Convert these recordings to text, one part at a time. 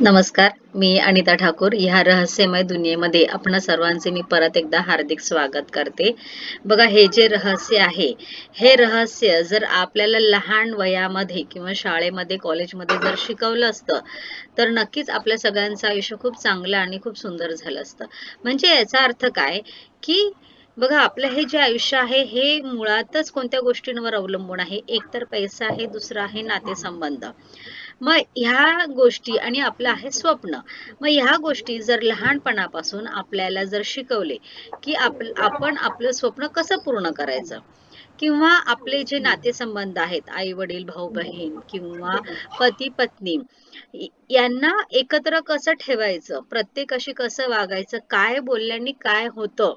नमस्कार, मी अनिता ठाकूर. ह्या रहस्यमय दुनियेमध्ये आपणा सर्वांचे मी परत एकदा हार्दिक स्वागत करते. बघा, हे जे रहस्य आहे, हे रहस्य जर आपल्याला लहान वयामध्ये किंवा शाळेमध्ये, कॉलेजमध्ये जर शिकवलं असतं, तर नक्कीच आपल्या सगळ्यांचं आयुष्य खूप चांगलं आणि खूप सुंदर झालं असतं. म्हणजे याचा अर्थ काय, की बघा आपलं हे जे आयुष्य आहे, हे मुळातच कोणत्या गोष्टींवर अवलंबून आहे. एक तर पैसा आहे, दुसरा आहे नातेसंबंध. मग ह्या गोष्टी आणि आपलं आहे स्वप्न. मग ह्या गोष्टी जर लहानपणापासून आपल्याला जर शिकवले, की आपण आपलं स्वप्न कसं पूर्ण करायचं किंवा आपले जे नातेसंबंध आहेत, आई-वडील, भाऊ-बहीण किंवा पती-पत्नी यांना एकत्र कसं ठेवायचं, प्रत्येकाशी कसं वागायचं, काय बोलल्याने काय होतं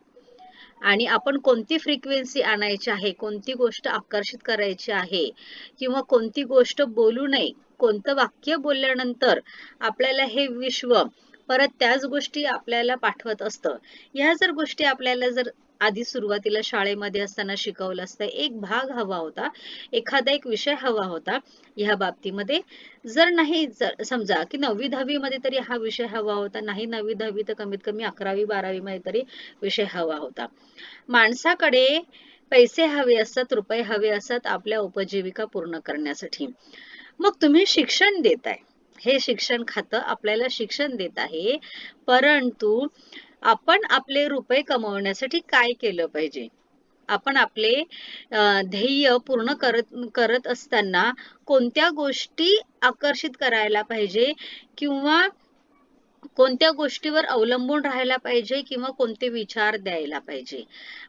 आणि आपण कोणती फ्रिक्वेन्सी आणायची आहे, कोणती गोष्ट आकर्षित करायची आहे किंवा कोणती गोष्ट बोलू नये, कोणतं वाक्य बोलल्यानंतर आपल्याला हे विश्व परत त्याच गोष्टी आपल्याला पाठवत असतं. ह्या जर गोष्टी आपल्याला जर आधी सुरुवातीला शाळेमध्ये असताना शिकवलं असतं, एक भाग हवा होता, एखादा एक विषय हवा होता ह्या बाबतीमध्ये. जर नाही जर समजा की 9वी-10वी मध्ये तरी हा विषय हवा होता, नाही 9वी-10वी तर कमीत कमी 11वी-12वी मध्ये तरी विषय हवा होता. माणसाकडे पैसे हवे असतात, रुपये हवे असतात आपल्या उपजीविका पूर्ण करण्यासाठी. मग तुम्ही शिक्षण देताय. हे शिक्षण खातं आपल्याला शिक्षण देत आहे. परंतु आपण आपले रुपये कमवण्यासाठी काय केलं पाहिजे? आपण आपले ध्येय पूर्ण करत करत असताना कोणत्या गोष्टी आकर्षित करायला पाहिजे किंवा कोणत्या गोष्टीवर अवलंबून राहायला पाहिजे किंवा कोणते विचार द्यायला पाहिजे.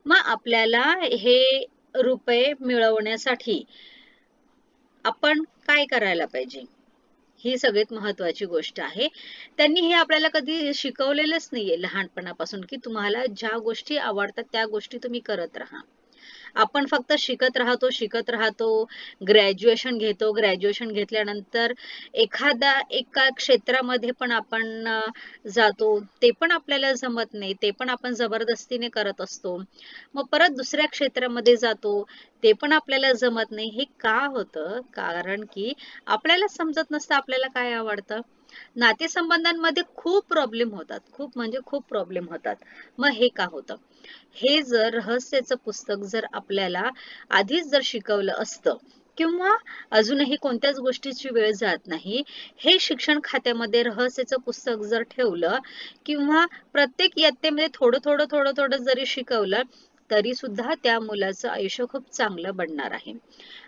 मग आपल्याला हे रुपये मिळवण्यासाठी आपण काय करायला पाहिजे? ही सगळ्यात महत्त्वाची गोष्ट आहे. त्यांनी हे आपल्याला कधी शिकवलेलंच नाहीये लहानपणापासून, की तुम्हाला ज्या गोष्टी आवडतात त्या गोष्टी तुम्ही करत राहा. आपण फक्त शिकत राहतो, ग्रॅज्युएशन घेतो. ग्रॅज्युएशन घेतल्यानंतर एका क्षेत्रामध्ये पण आपण जातो. ते पण आपल्याला जमत नाही. ते पण आपण जबरदस्तीने करत असतो. मग परत दुसऱ्या क्षेत्रामध्ये जातो. ते पण आपल्याला जमत नाही. हे का होतं? कारण की आपल्याला समजत नसतं आपल्याला काय आवडतं. नातेसंबंधांमध्ये खूप प्रॉब्लेम होतात. खूप म्हणजे खूप प्रॉब्लेम होतात. मग हे का होतं? हे जर रहस्याचं पुस्तक जर आपल्याला आधीच जर शिकवलं असतं किंवा अजूनही कोणत्याच गोष्टीची वेळ जात नाही, हे शिक्षण खात्यामध्ये रहस्याचं पुस्तक जर ठेवलं किंवा प्रत्येक इयत्तेमध्ये थोडं जरी शिकवलं, तरी सुद्धा त्या मुलाचं आयुष्य खूप चांगलं बनणार आहे.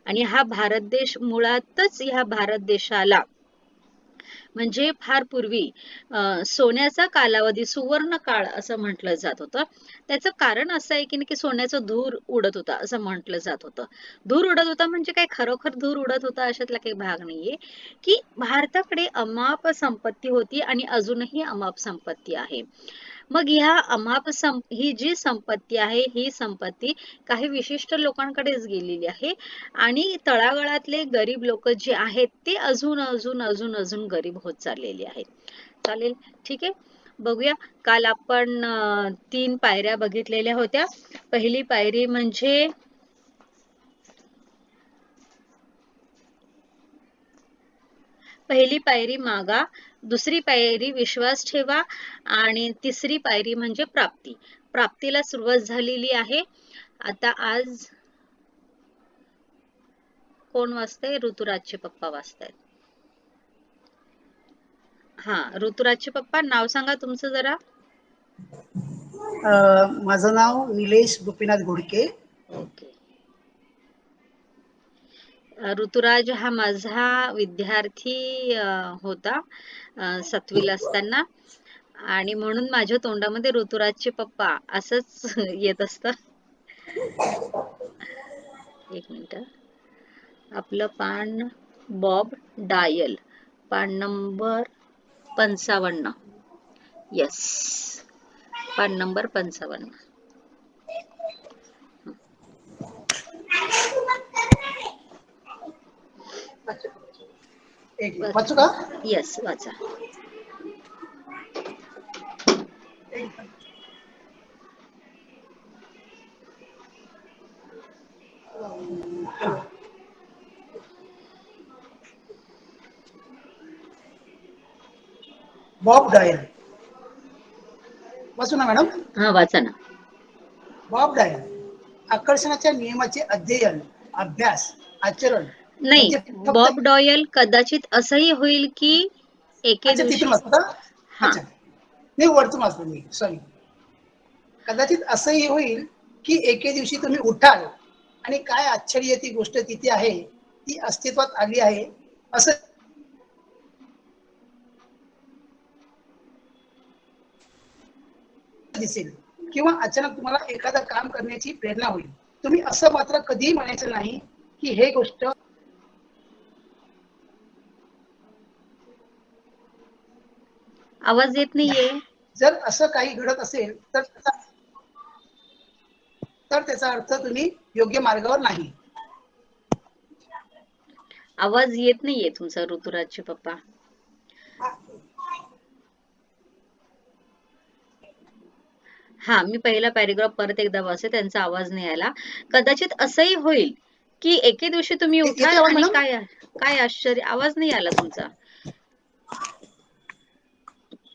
आणि हा भारत देश मुळातच ह्या भारत देशाला म्हणजे फार पूर्वी सोन्याचा कालावधी, सुवर्ण काळ असं म्हटलं जात होतं. त्याचं कारण असं आहे की सोन्याचा धूर उडत होता असं म्हटलं जात होतं. धूर उडत होता म्हणजे काय खरोखर धूर उडत होता अशातला काही भाग नाहीये, की भारताकडे अमाप संपत्ती होती आणि अजूनही अमाप संपत्ती आहे. मग ही जी संपत्ती आहे, ही संपत्ती काही विशिष्ट लोकांकडेच गेलेली आहे आणि तळागाळातले गरीब लोक जे आहेत ते अजून गरीब होत चाललेले आहेत. चालेल, ठीक आहे. बघूया. काल आपण 3 पायऱ्या बघितलेल्या होत्या. पहिली पायरी म्हणजे पहिली पायरी मागा, दुसरी पायरी विश्वास ठेवा आणि तिसरी पायरी म्हणजे प्राप्ती. प्राप्तीला सुरुवात झालेली आहे. आता आज कोण वाचतंय? ऋतुराजचे पप्पा वाचतायत. हा, ऋतुराजचे पप्पा नाव सांगा तुमचं जरा. माझं नाव निलेश गोपीनाथ घोडके. ओके. ऋतुराज हा माझा विद्यार्थी होता 7वीला असताना आणि म्हणून माझ्या तोंडामध्ये ऋतुराजचे पप्पा असंच येत असतं. एक मिनिट. आपलं पान बॉब डायल, पान नंबर 55. येस, पान नंबर 55. एक मिनिट वाचा. वाचू का? येस, वाचा. Bob dial. वाचू ना मॅडम. हा, वाचा ना. Bob dial. आकर्षणाच्या नियमाचे अध्ययन, अभ्यास, आचरण नाही, म्हणजे फक्त. बॉब डॉयल कदाचित असंही होईल की एके अच्छा, तिथून दिवशी. वाचतो का? हा. अच्छा, नाही वरतून वाचतो मी, सॉरी. कदाचित असंही होईल की एके दिवशी तुम्ही उठाल आणि काय आश्चर्य ती गोष्ट तिथे आहे, ती अस्तित्वात आली आहे असं दिसेल, किंवा अचानक तुम्हाला एखादं काम करण्याची प्रेरणा होईल. तुम्ही असं मात्र कधीही म्हणायचं नाही की हे गोष्ट. आवाज येत नाहीये. जर असं काही घडत असेल तर त्याचा अर्थ तुम्ही योग्य मार्गावर नाही. आवाज येत नाहीये तुमचा, ऋतुराजचे पप्पा. हा, मी पहिला पॅरेग्राफ परत एकदा वाचते, त्यांचा आवाज नाही आला. कदाचित असंही होईल की एके दिवशी तुम्ही येते उठाल आवाज आणि मॅडम? काय काय आश्चर्य. आवाज नाही आला तुमचा.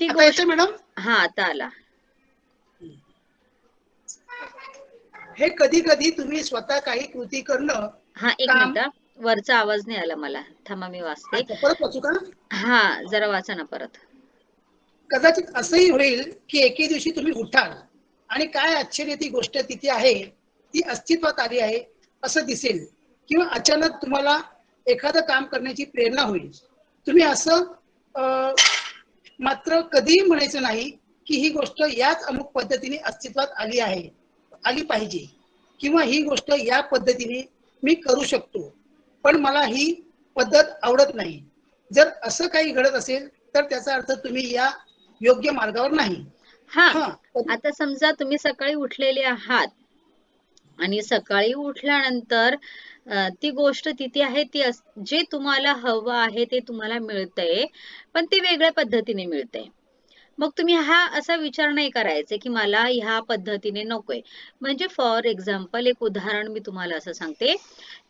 ती आता येते गोष्ट. मॅडम? हा, आता आला. हे कधी कधी तुम्ही स्वतः काही कृती करणं. हा, एक काम. मिनिट. वरचा आवाज नाही आला मला. थांबा, मी वाचते. अच्छा, परत वाचू का? हा, जरा वाचा ना परत. कदाचित असंही होईल की एके दिवशी तुम्ही उठाल आणि काय आश्चर्य ती गोष्ट तिथे आहे, ती अस्तित्वात आली आहे असं दिसेल, किंवा अचानक तुम्हाला एखादं काम करण्याची प्रेरणा होईल. तुम्ही असं मात्र कधीही म्हणायचं नाही की ही गोष्ट याच अमुक पद्धतीने अस्तित्वात आली आहे, आली पाहिजे, किंवा ही गोष्ट या पद्धतीने मी करू शकतो पण मला ही पद्धत आवडत नाही. जर असं काही घडत असेल तर त्याचा अर्थ तुम्ही या योग्य मार्गावर नाही. हा, हा. आता समजा तुम्ही सकाळी उठलेले आहात आणि सकाळी उठल्यानंतर ती गोष्ट तिथे आहे, ती जे तुम्हाला हवं आहे ते तुम्हाला मिळतंय, पण ते वेगळ्या पद्धतीने मिळतंय. मग तुम्ही हा असा विचार नाही करायचा की मला ह्या पद्धतीने नकोय. म्हणजे फॉर एक्झाम्पल एक उदाहरण मी तुम्हाला असं सांगते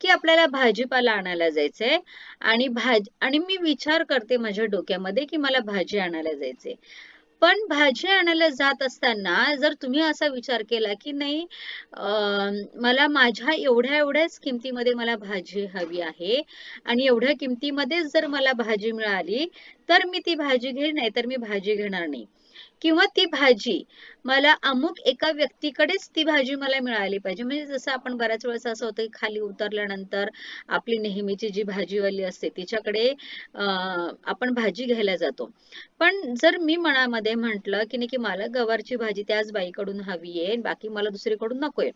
की आपल्याला भाजीपाला आणायला जायचंय आणि मी विचार करते माझ्या डोक्यामध्ये की मला भाजी आणायला जायचंय. पण भाजी आणायला जात असताना जर तुम्ही असा विचार केला की नाही, मला माझ्या एवढ्या एवढ्याच किमतीमध्ये मला भाजी हवी आहे आणि एवढ्या किमतीमध्येच जर मला भाजी मिळाली तर मी ती भाजी घेईन, नाही तर मी भाजी घेणार नाही. किंवा ती भाजी मला अमुक एका व्यक्तीकडेच ती भाजी मला मिळाली पाहिजे. म्हणजे जसं आपण बऱ्याच वेळेस असं होतं की खाली उतरल्यानंतर आपली नेहमीची जी भाजीवाली असते तिच्याकडे आपण भाजी घ्यायला जातो. पण जर मी मनामध्ये म्हंटल की नाही की मला गवारची भाजी त्याच बाईकडून हवी आहे, बाकी मला दुसरीकडून नकोय,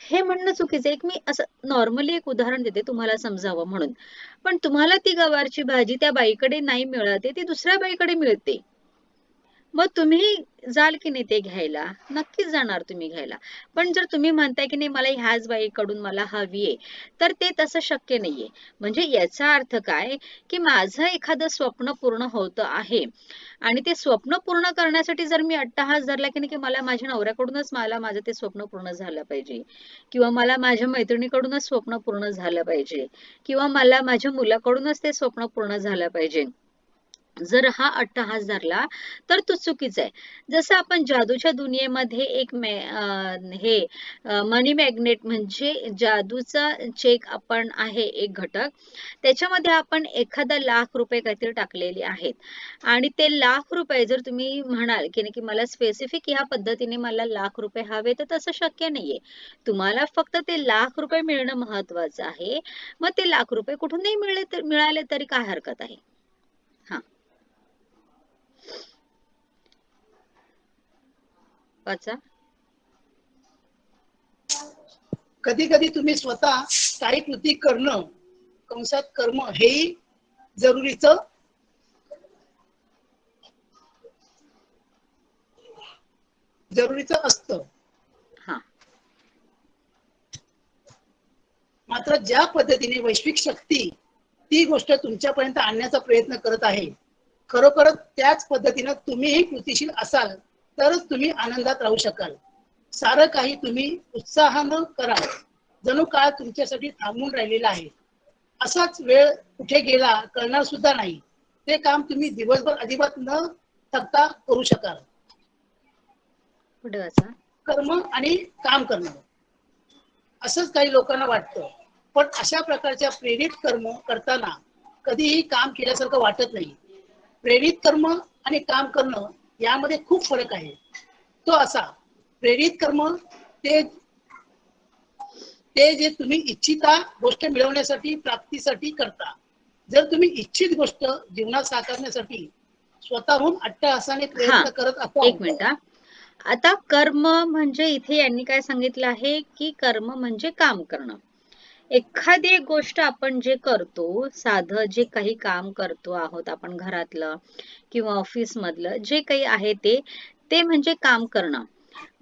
हे म्हणणं चुकीचं आहे. मी असं नॉर्मली एक उदाहरण देते तुम्हाला समजावं म्हणून. पण तुम्हाला ती गवारची भाजी त्या बाईकडे नाही मिळते, ती दुसऱ्या बाईकडे मिळते. मग तुम्ही जाल की नाही ते घ्यायला? नक्कीच जाणार तुम्ही घ्यायला. पण जर तुम्ही म्हणताय की नाही मला ह्याच बाईकडून मला हवी आहे, तर ते तसं शक्य नाहीये. म्हणजे याचा अर्थ काय की माझं एखादं स्वप्न पूर्ण होत आहे आणि ते स्वप्न पूर्ण करण्यासाठी जर मी अट्टहास धरला की नाही की मला माझ्या नवऱ्याकडूनच मला माझं ते स्वप्न पूर्ण झालं पाहिजे, किंवा मला माझ्या मैत्रिणीकडूनच स्वप्न पूर्ण झालं पाहिजे, किंवा मला माझ्या मुलाकडूनच ते स्वप्न पूर्ण झालं पाहिजे, जर हा अट्टहास धरला तर तो चुकीचा आहे. जसं आपण जादूच्या दुनियेमध्ये हे मनी मॅग्नेट म्हणजे जादूचा चेक आपण आहे एक घटक, त्याच्यामध्ये आपण एखादा ₹1,00,000 काहीतरी टाकलेले आहेत आणि ते ₹1,00,000 जर तुम्ही म्हणाल की नाही की मला स्पेसिफिक ह्या पद्धतीने मला ₹1,00,000 हवे, तर तसं शक्य नाहीये. तुम्हाला फक्त ते ₹1,00,000 मिळणं महत्वाचं आहे. मग ते ₹1,00,000 कुठून नाही मिळाले तरी काय हरकत आहे. हा, वाचा. कधी कधी तुम्ही स्वतः काही कृती करणं, कंसात कर्म, हेही जरुरीचं जरुरीचं असतं. हा, मात्र ज्या पद्धतीने वैश्विक शक्ती ती गोष्ट तुमच्यापर्यंत आणण्याचा प्रयत्न करत आहे, खरोखरच त्याच पद्धतीनं तुम्हीही कृतीशील असाल तरच तुम्ही आनंदात राहू शकाल. सारं काही तुम्ही उत्साहानं करा, जणू काळ तुमच्यासाठी थांबून राहिलेला आहे. असाच वेळ कुठे गेला कळणार सुद्धा नाही. ते काम तुम्ही दिवसभर अजिबात न थकता करू शकाल. पुढे वाचा. कर्म आणि काम करणं असंच काही लोकांना वाटतं, पण अशा प्रकारच्या प्रेरित कर्म करताना कधीही काम केल्यासारखं वाटत नाही. प्रेरित कर्म आणि काम करणं यामध्ये खूप फरक आहे. तो असा, प्रेरित कर्म ते ते जे तुम्ही इच्छिता गोष्ट मिळवण्यासाठी प्राप्तीसाठी करता. जर तुम्ही इच्छित गोष्ट जीवनात साकारण्यासाठी स्वतःहून अट्टहासाने हा, प्रयत्न करत असाल. एक मिनिट हा. आता कर्म म्हणजे इथे यांनी काय सांगितलं आहे की कर्म म्हणजे काम करणं. एखादी एक गोष्ट आपण जे करतो, साधं जे काही काम करतो आहोत आपण घरातलं किंवा ऑफिस मधलं जे काही आहे ते ते म्हणजे काम करणं.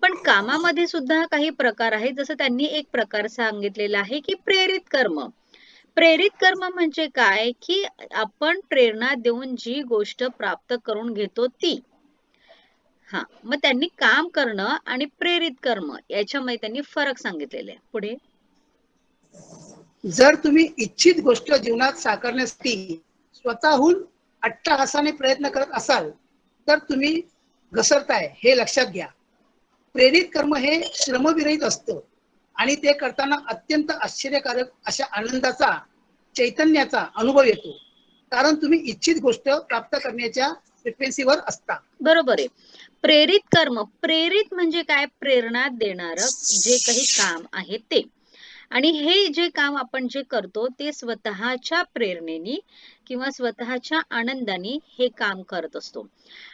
पण कामामध्ये सुद्धा काही प्रकार आहेत, जसं त्यांनी एक प्रकार सांगितलेला आहे की प्रेरित कर्म. प्रेरित कर्म म्हणजे काय की आपण प्रेरणा देऊन जी गोष्ट प्राप्त करून घेतो ती. हा, मग त्यांनी काम करणं आणि प्रेरित कर्म याच्यामध्ये त्यांनी फरक सांगितलेले आहे. पुढे. जर तुम्ही इच्छित गोष्ट जीवनात साकारण्यासाठी स्वतःहून अट्टहासाने प्रयत्न करत असाल तर तुम्ही घसरताय हे लक्षात घ्या. प्रेरित कर्म हे श्रमविरहित असतं आणि ते करताना अत्यंत आश्चर्यकारक अशा आनंदाचा, चैतन्याचा अनुभव येतो, कारण तुम्ही इच्छित गोष्ट प्राप्त करण्याच्या फ्रिक्वेन्सीवर असता. बरोबर आहे. प्रेरित कर्म, प्रेरित म्हणजे काय? प्रेरणा देणारं जे काही काम आहे ते. आणि हे जे काम आपण जे करतो ते स्वतःच्या प्रेरणेने किंवा स्वतःच्या आनंदाने हे काम करत असतो.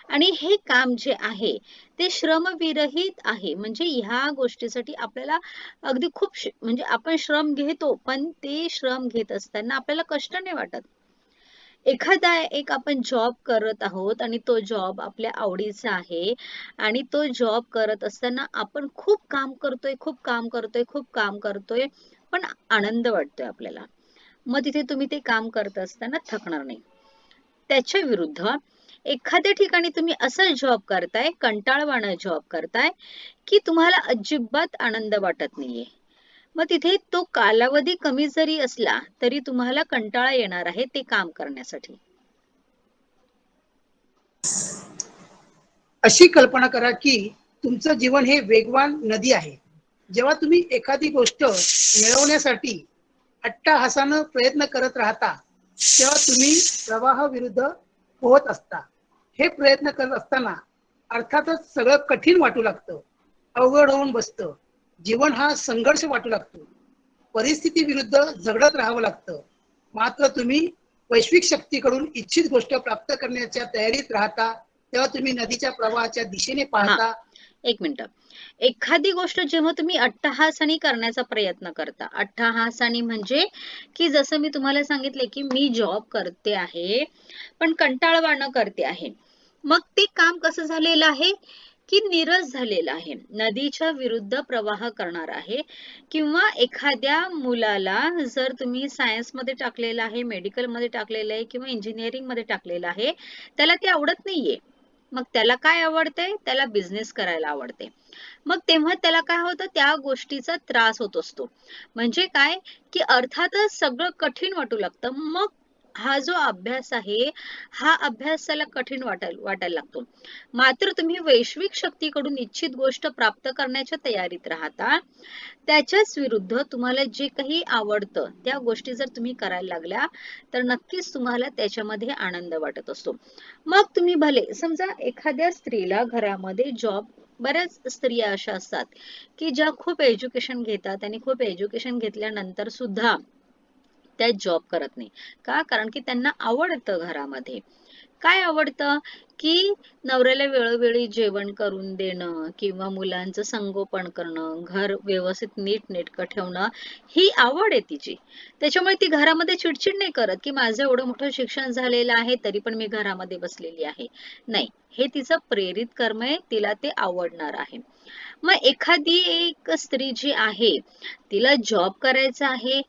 आणि हे काम जे आहे ते श्रमविरहित आहे. म्हणजे ह्या गोष्टीसाठी आपल्याला अगदी खूप म्हणजे आपण श्रम घेतो, पण ते श्रम घेत असताना आपल्याला कष्ट नाही वाटत. एखादा एक आपण जॉब करत आहोत आणि तो जॉब आपल्या आवडीचा आहे आणि तो जॉब करत असताना आपण खूप काम करतोय, खूप काम करतोय, खूप काम करतोय, पण आनंद वाटतोय आपल्याला. मग तिथे तुम्ही ते काम करत असताना थकणार नाही. त्याच्या विरुद्ध एखाद्या ठिकाणी तुम्ही असा जॉब करताय, कंटाळवाणा जॉब करताय, की तुम्हाला अजिबात आनंद वाटत नाहीये. मग तिथे तो कालावधी कमी जरी असला तरी तुम्हाला कंटाळा येणार आहे ते काम करण्यासाठी. अशी कल्पना करा की तुमचं जीवन हे वेगवान नदी आहे. जेव्हा तुम्ही एखादी गोष्ट मिळवण्यासाठी अट्टहासानं प्रयत्न करत राहता तेव्हा तुम्ही प्रवाहाविरुद्ध पोहत असता. हे प्रयत्न करत असताना अर्थातच सगळं कठीण वाटू लागतं, अवघड होऊन बसतं. जीवन हा संघर्ष वाटू लागतो. परिस्थिती विरुद्ध झगडत राहावं लागतं. मात्र तुम्ही वैश्विक शक्तीकडून इच्छित गोष्ट प्राप्त करण्याच्या तयारीत राहता तेव्हा तुम्ही नदीच्या प्रवाहाच्या दिशेने हा, पाहता. एक मिनिट. एखादी गोष्ट जेव्हा तुम्ही अट्टहासाने करण्याचा प्रयत्न करता, अट्टहासाने म्हणजे की जसं मी तुम्हाला सांगितले की मी जॉब करते आहे पण कंटाळवाणं करते आहे. मग ते काम कसं झालेलं आहे की नीरस झालेलं आहे, नदीच्या विरुद्ध प्रवाह करणार आहे. किंवा एखाद्या मुलाला जर तुम्ही सायन्स मध्ये टाकलेलं आहे, मेडिकल मध्ये टाकलेलं आहे किंवा इंजिनिअरिंग मध्ये टाकलेलं आहे, त्याला ते आवडत नाहीये. मग त्याला काय आवडते? त्याला बिझनेस करायला आवडते. मग तेव्हा त्याला काय होतं? त्या गोष्टीचा त्रास होत असतो. म्हणजे काय की अर्थातच सगळं कठीण वाटू लागतं. मग हा जो अभ्यास आहे, हा अभ्यास त्याला कठीण वाटायला लागतो. मात्र तुम्ही वैश्विक शक्तीकडून इच्छित गोष्ट प्राप्त करण्याच्या तयारीत राहता. त्याच्याच विरुद्ध तुम्हाला जे काही आवडतं त्या गोष्टी जर तुम्ही करायला लागल्या तर नक्कीच तुम्हाला त्याच्यामध्ये आनंद वाटत असतो. मग तुम्ही भले समजा एखाद्या स्त्रीला घरामध्ये जॉब, बऱ्याच स्त्रिया अशा असतात की ज्या खूप एज्युकेशन घेतात आणि खूप एज्युकेशन घेतल्यानंतर सुद्धा त्या जॉब करत नाही. का? कारण की त्यांना आवडतं घरामध्ये. काय आवडतं? की नवऱ्याला वेळोवेळी जेवण करून देणं किंवा मुलांचं संगोपन करणं, घर व्यवस्थित नीटनेटकं ठेवणं, ही आवड आहे तिची. त्याच्यामुळे ती घरामध्ये चिडचिड नाही करत की माझं एवढं मोठं शिक्षण झालेलं आहे तरी पण मी घरामध्ये बसलेली आहे. नाही, हे तिचं प्रेरित कर्म आहे, तिला ते आवडणार आहे. मग एखादी एक स्त्री जी आहे, तिला जॉब करायचा आहे,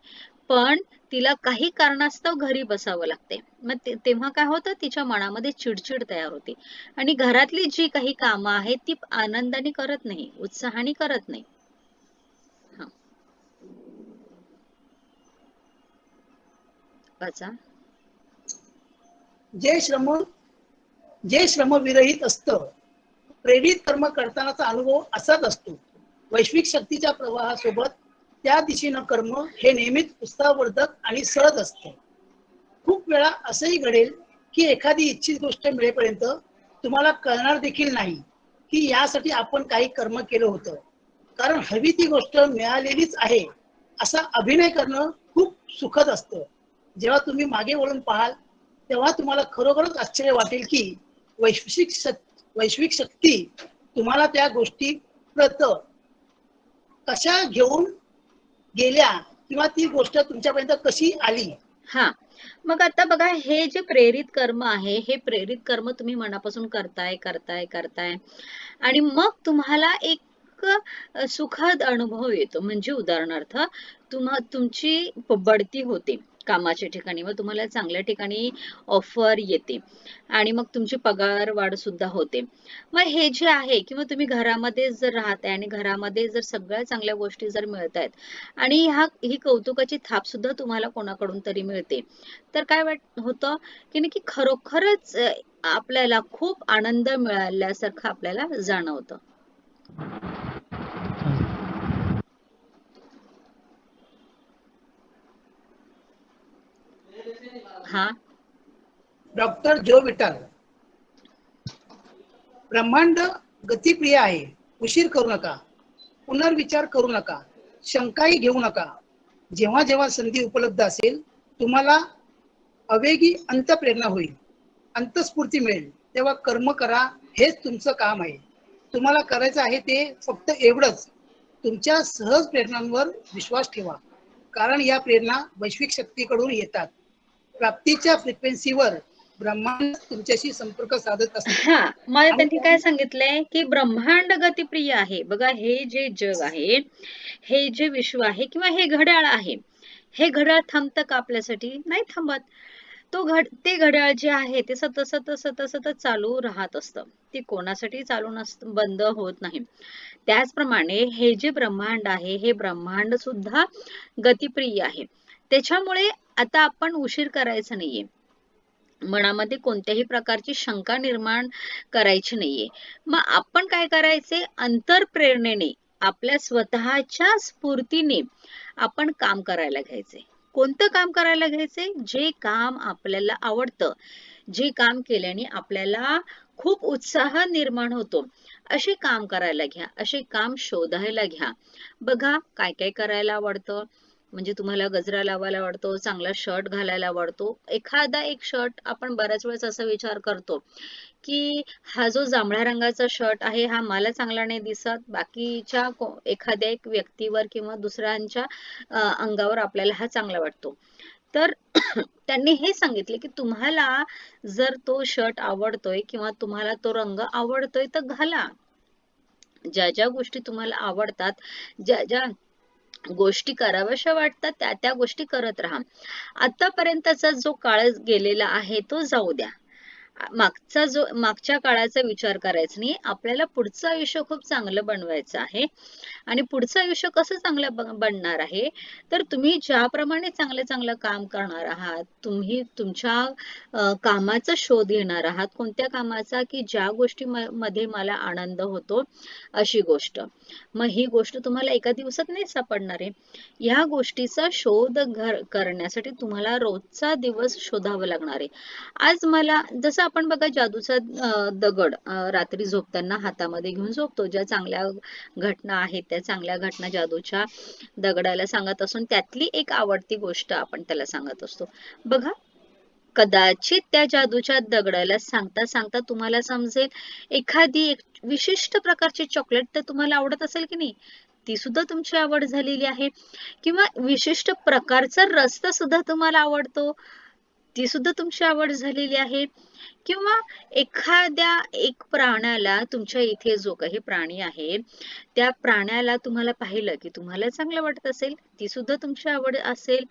पण तिला काही कारणास्तव घरी बसावं लागते. मग तेव्हा काय होतं? तिच्या मनामध्ये चिडचिड तयार होते आणि घरातली जी काही कामं आहेत ती आनंदाने करत नाही, उत्साहाने करत नाही. हा, वाचा. जे श्रम जे श्रमविरहित असतं, प्रेरित कर्म करतानाचा अनुभव असाच असतो. वैश्विक शक्तीच्या प्रवाहासोबत त्या दिशेनं कर्म हे नेहमीच उत्साहवर्धक आणि सहज असतं. खूप वेळा असंही घडेल की एखादी इच्छित गोष्ट मिळेपर्यंत तुम्हाला कळणार देखील नाही की यासाठी आपण काही कर्म केलं होतं. कारण हवी ती गोष्ट मिळालेलीच आहे असा अभिनय करणं खूप सुखद असतं. जेव्हा तुम्ही मागे वळून पाहाल तेव्हा तुम्हाला खरोखरच आश्चर्य वाटेल की वैश्विक शक्ती तुम्हाला त्या गोष्टी प्रत कशा घेऊन गेल्या किंवा ती गोष्ट तुमच्यापर्यंत कशी आली. हा, मग आता बघा, हे जे प्रेरित कर्म आहे, हे प्रेरित कर्म तुम्ही मनापासून करताय करताय करताय आणि मग तुम्हाला एक सुखद अनुभव येतो. म्हणजे उदाहरणार्थ तुमची बढती होते कामाच्या ठिकाणी, व तुम्हाला चांगल्या ठिकाणी ऑफर येते आणि मग तुमची पगार वाढ सुद्धा होते. मग हे जे आहे, किंवा तुम्ही घरामध्ये जर राहताय आणि घरामध्ये जर सगळ्या चांगल्या गोष्टी जर मिळत आहेत आणि ही कौतुकाची थाप सुद्धा तुम्हाला कोणाकडून तरी मिळते, तर काय होतं की नक्की खरोखरच आपल्याला खूप आनंद मिळाल्यासारखं आपल्याला जाणवतं. हा. डॉक्टर जो विटाल. ब्रह्मांड गतिप्रिय आहे. उशीर करू नका, पुनर्विचार करू नका, शंकाही घेऊ नका. जेव्हा जेव्हा संधी उपलब्ध असेल तुम्हाला अवेगी अंतप्रेरणा होईल, अंतस्फूर्ती मिळेल, तेव्हा कर्म करा. हेच तुमचं काम आहे. तुम्हाला करायचं आहे ते फक्त एवढंच, तुमच्या सहज प्रेरणांवर विश्वास ठेवा. कारण या प्रेरणा वैश्विक शक्तीकडून येतात. प्राप्तीच्या फ्रिक्वेन्सीवर ब्रह्मांड तुमच्याशी संपर्क साधत असते. हा, मला आणि त्यांनी काय सांगितलंय की ब्रह्मांड गतिप्रिय आहे. बघा, हे जे जग आहे, हे जे विश्व आहे, किंवा हे घड्याळ आहे, हे घड्याळ थांबतं का आपल्यासाठी? नाही थांबत. ते घड्याळ जे आहे ते सतत सतत सतत सतत चालू राहत असतं. ते कोणासाठी चालू बंद होत नाही. त्याचप्रमाणे हे जे ब्रह्मांड आहे, हे ब्रह्मांड सुद्धा गतिप्रिय आहे. त्याच्यामुळे आता आपण उशीर करायचा नाहीये. मनामध्ये कोणत्याही प्रकारची शंका निर्माण करायची नाहीये. मग आपण काय करायचे? अंतरप्रेरणेने, आपल्या स्वतःच्या स्फूर्तीने आपण काम करायला घ्यायचे. कोणतं काम करायला घ्यायचे? जे काम आपल्याला आवडतं, जे काम केल्याने आपल्याला खूप उत्साह निर्माण होतो, असे काम करायला घ्या, असे काम शोधायला घ्या. बघा, काय काय करायला आवडतं. म्हणजे तुम्हाला गजरा लावायला आवडतो, चांगला शर्ट घालायला आवडतो. एखादा एक शर्ट आपण बऱ्याच वेळेस असा विचार करतो की हा जो जांभळ्या रंगाचा शर्ट आहे, हा मला चांगला नाही दिसत, बाकीच्या एखाद्या एक व्यक्तीवर किंवा दुसऱ्यांच्या अंगावर आपल्याला हा चांगला वाटतो. तर त्यांनी हे सांगितले की तुम्हाला जर तो शर्ट आवडतोय किंवा तुम्हाला तो रंग आवडतोय तर घाला. ज्या ज्या गोष्टी तुम्हाला आवडतात, ज्या ज्या गोष्टी कराव्याशा वाटतात, त्या त्या गोष्टी करत राहा. आतापर्यंतचा जो काळ गेलेला आहे तो जाऊ द्या. मागच्या काळाचा विचार करायचा नाही. आपल्याला पुढचं आयुष्य खूप चांगलं बनवायचं आहे. आणि पुढचं आयुष्य कसं चांगलं बनणार आहे, तर तुम्ही ज्याप्रमाणे चांगलं चांगलं काम करणार आहात, तुम्ही तुमच्या कामाचा शोध घेणार आहात. कोणत्या कामाचा? की ज्या गोष्टी मध्ये मला आनंद होतो, अशी गोष्ट. मग ही गोष्ट तुम्हाला एका दिवसात नाही सापडणार आहे. ह्या गोष्टीचा शोध करण्यासाठी तुम्हाला रोजचा दिवस शोधावा लागणार आहे. आज मला, जसं आपण बघा, जादूचा दगड रात्री झोपताना हातामध्ये घेऊन झोपतो. ज्या चांगल्या घटना आहेत, त्या चांगल्या घटना जादूच्या दगडाला सांगत असून त्यातली एक आवडती गोष्ट आपण त्याला सांगत असतो. बघा, कदाचित त्या जादूच्या दगडाला सांगता सांगता तुम्हाला समजेल, एखादी एक विशिष्ट प्रकारची चॉकलेट तर तुम्हाला आवडत असेल की नाही, ती सुद्धा तुमची आवड झालेली आहे. किंवा विशिष्ट प्रकारचा रस्ता सुद्धा तुम्हाला आवडतो, ती सुद्धा तुमची आवड झालेली आहे. किंवा एखाद्या एक प्राण्याला, तुमच्या इथे जो काही प्राणी आहे, त्या प्राण्याला तुम्हाला पाहिलं की तुम्हाला चांगलं वाटत असेल, ती सुद्धा तुमची आवड असेल.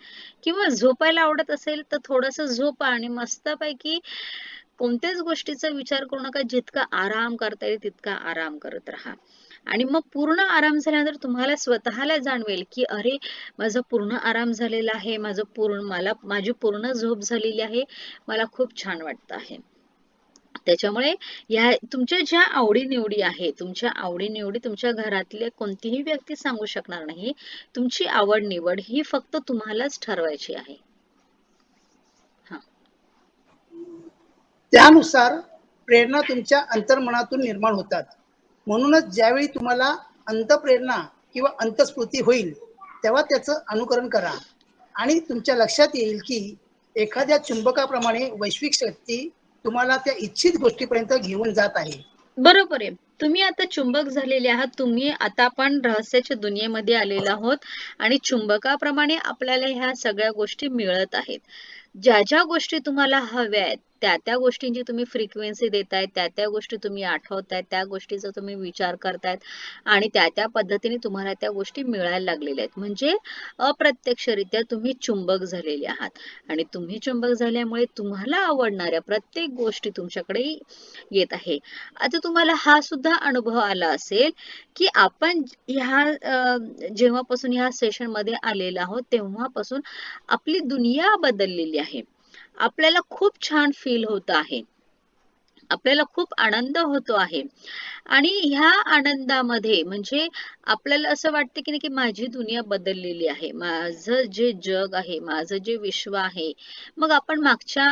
किंवा झोपायला आवडत असेल तर थोडस झोपा आणि मस्तपैकी कोणत्याच गोष्टीचा विचार करू नका. जितका आराम करता येईल तितका आराम करत राहा. आणि मग पूर्ण आराम झाल्यानंतर तुम्हाला स्वतःला जाणवेल की अरे, माझा पूर्ण आराम झालेला आहे, माझी पूर्ण झोप झालेली आहे, मला खूप छान वाटत आहे. त्याच्यामुळे ह्या तुमच्या ज्या आवडीनिवडी आहे, तुमच्या आवडीनिवडी तुमच्या घरातले कोणतीही व्यक्ती सांगू शकणार नाही. तुमची आवड निवड ही फक्त तुम्हालाच ठरवायची आहे. हा. त्यानुसार प्रेरणा तुमच्या अंतर्मनातून निर्माण होतात. म्हणूनच ज्यावेळी तुम्हाला अंतप्रेरणा किंवा अंतस्फूर्ती होईल, तेव्हा त्याचं अनुकरण करा आणि तुमच्या लक्षात येईल की एखाद्या चुंबकाप्रमाणे वैश्विक शक्ती तुम्हाला त्या इच्छित गोष्टीपर्यंत घेऊन जात आहे. बरोबर आहे. तुम्ही आता चुंबक झालेले आहात. तुम्ही आता आपण रहस्याच्या दुनियेमध्ये आलेलो आहोत आणि चुंबकाप्रमाणे आपल्याला ह्या सगळ्या गोष्टी मिळत आहेत. ज्या ज्या गोष्टी तुम्हाला हव्या आहेत, त्या गोष्टींची तुम्ही फ्रिक्वेन्सी देताय, त्या गोष्टी तुम्ही आठवताय, त्या गोष्टीचा तुम्ही विचार करतायत आणि त्या पद्धतीने तुम्हाला त्या गोष्टी मिळायला लागलेल्या आहेत. म्हणजे अप्रत्यक्षरित्या तुम्ही चुंबक झालेले आहात आणि तुम्ही चुंबक झाल्यामुळे तुम्हाला आवडणाऱ्या प्रत्येक गोष्टी तुमच्याकडे येत आहे. आता तुम्हाला हा सुद्धा अनुभव आला असेल, की आपण जेव्हापासून ह्या सेशनमध्ये आलेलो आहोत, तेव्हापासून आपली दुनिया बदललेली आहे. आपल्याला खूप छान फील होत आहे. आपल्याला खूप आनंद होतो आहे आणि ह्या आनंदामध्ये म्हणजे आपल्याला असं वाटतं की नाही की माझी दुनिया बदललेली आहे. माझं जे जग आहे, माझं जे विश्व आहे. मग आपण मागच्या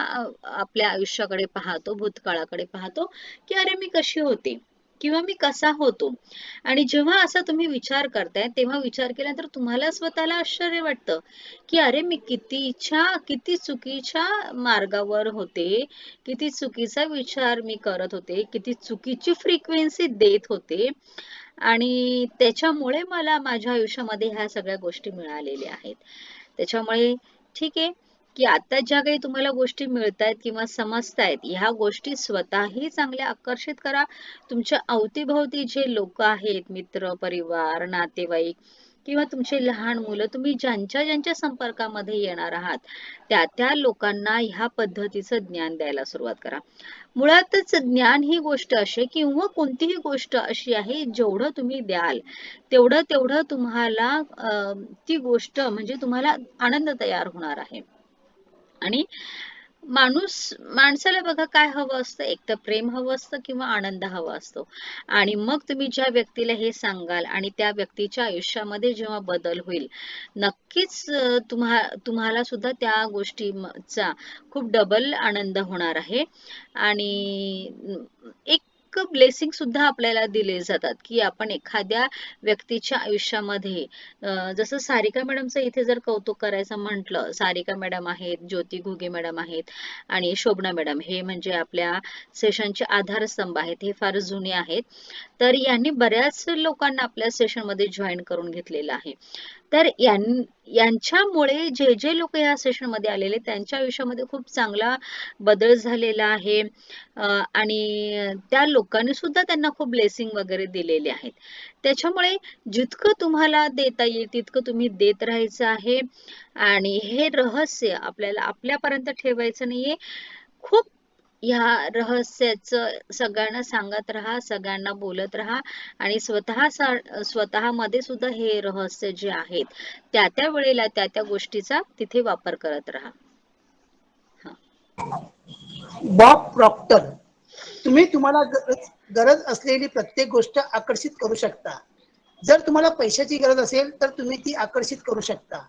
आपल्या आयुष्याकडे पाहतो, भूतकाळाकडे पाहतो, की अरे मी कशी होते? किंवा मी कसा होतो? आणि जेव्हा असा तुम्ही विचार करताय, तेव्हा विचार केल्यानंतर तुम्हाला स्वतःला आश्चर्य वाटतं, की अरे मी किती चुकीच्या मार्गावर होते, किती चुकीचा विचार मी करत होते, किती चुकीची फ्रिक्वेन्सी देत होते आणि त्याच्यामुळे मला माझ्या आयुष्यामध्ये ह्या सगळ्या गोष्टी मिळालेल्या आहेत. त्याच्यामुळे ठीक आहे, की आता ज्या काही तुम्हाला गोष्टी मिळतायत किंवा समजतायत, ह्या गोष्टी स्वतःही चांगल्या आकर्षित करा. तुमच्या अवतीभोवती जे लोक आहेत, मित्र, परिवार, नातेवाईक किंवा तुमचे लहान मुलं, तुम्ही ज्यांच्या संपर्कामध्ये येणार आहात, त्या लोकांना ह्या पद्धतीचं ज्ञान द्यायला सुरुवात करा. मुळातच ज्ञान ही गोष्ट अशी किंवा कोणतीही गोष्ट अशी आहे, जेवढं तुम्ही द्याल, तेवढं तुम्हाला ती गोष्ट म्हणजे तुम्हाला आनंद तयार होणार आहे. आणि माणसाला बघा काय हवं असतं, एक तर प्रेम हवं असतं किंवा आनंद हवा असतो. आणि मग तुम्ही ज्या व्यक्तीला हे सांगाल आणि त्या व्यक्तीच्या आयुष्यामध्ये जेव्हा बदल होईल, नक्कीच तुम्हाला सुद्धा त्या गोष्टीचा खूप डबल आनंद होणार आहे. आणि एक ब्लेसिंग सुद्धा आपल्याला दिले जातात, की आपण एखाद्या व्यक्तीच्या आयुष्यामध्ये जसं सारिका मॅडमचं इथे जर कौतुक करायचं म्हटलं, सारिका मॅडम आहेत, ज्योती घुगे मॅडम आहेत आणि शोभना मॅडम हे म्हणजे आपल्या सेशनचे आधारस्तंभ आहेत. हे फार जुने आहेत. तर यांनी बऱ्याच लोकांना आपल्या सेशनमध्ये जॉईन करून घेतलेलं आहे. तर यांच्यामुळे जे लोक या सेशनमध्ये आलेले त्यांच्या आयुष्यामध्ये खूप चांगला बदल झालेला आहे. आणि त्या लोकांनी सुद्धा त्यांना खूप ब्लेसिंग वगैरे दिलेले आहेत. त्याच्यामुळे जितकं तुम्हाला देता येईल तितकं तुम्ही देत राहायचं आहे आणि हे रहस्य आपल्याला आपल्यापर्यंत ठेवायचं नाहीये. खूप ह्या रहस्याचं सगळ्यांना सांगत राहा, सगळ्यांना बोलत राहा आणि स्वतःमध्ये सुद्धा हे रहस्य जे आहेत, त्या वेळेला त्या गोष्टीचा तिथे वापर करत राहा. हा. बॉब प्रॉक्टर, तुम्ही तुम्हाला गरज असलेली प्रत्येक गोष्ट आकर्षित करू शकता. जर तुम्हाला पैशाची गरज असेल तर तुम्ही ती आकर्षित करू शकता.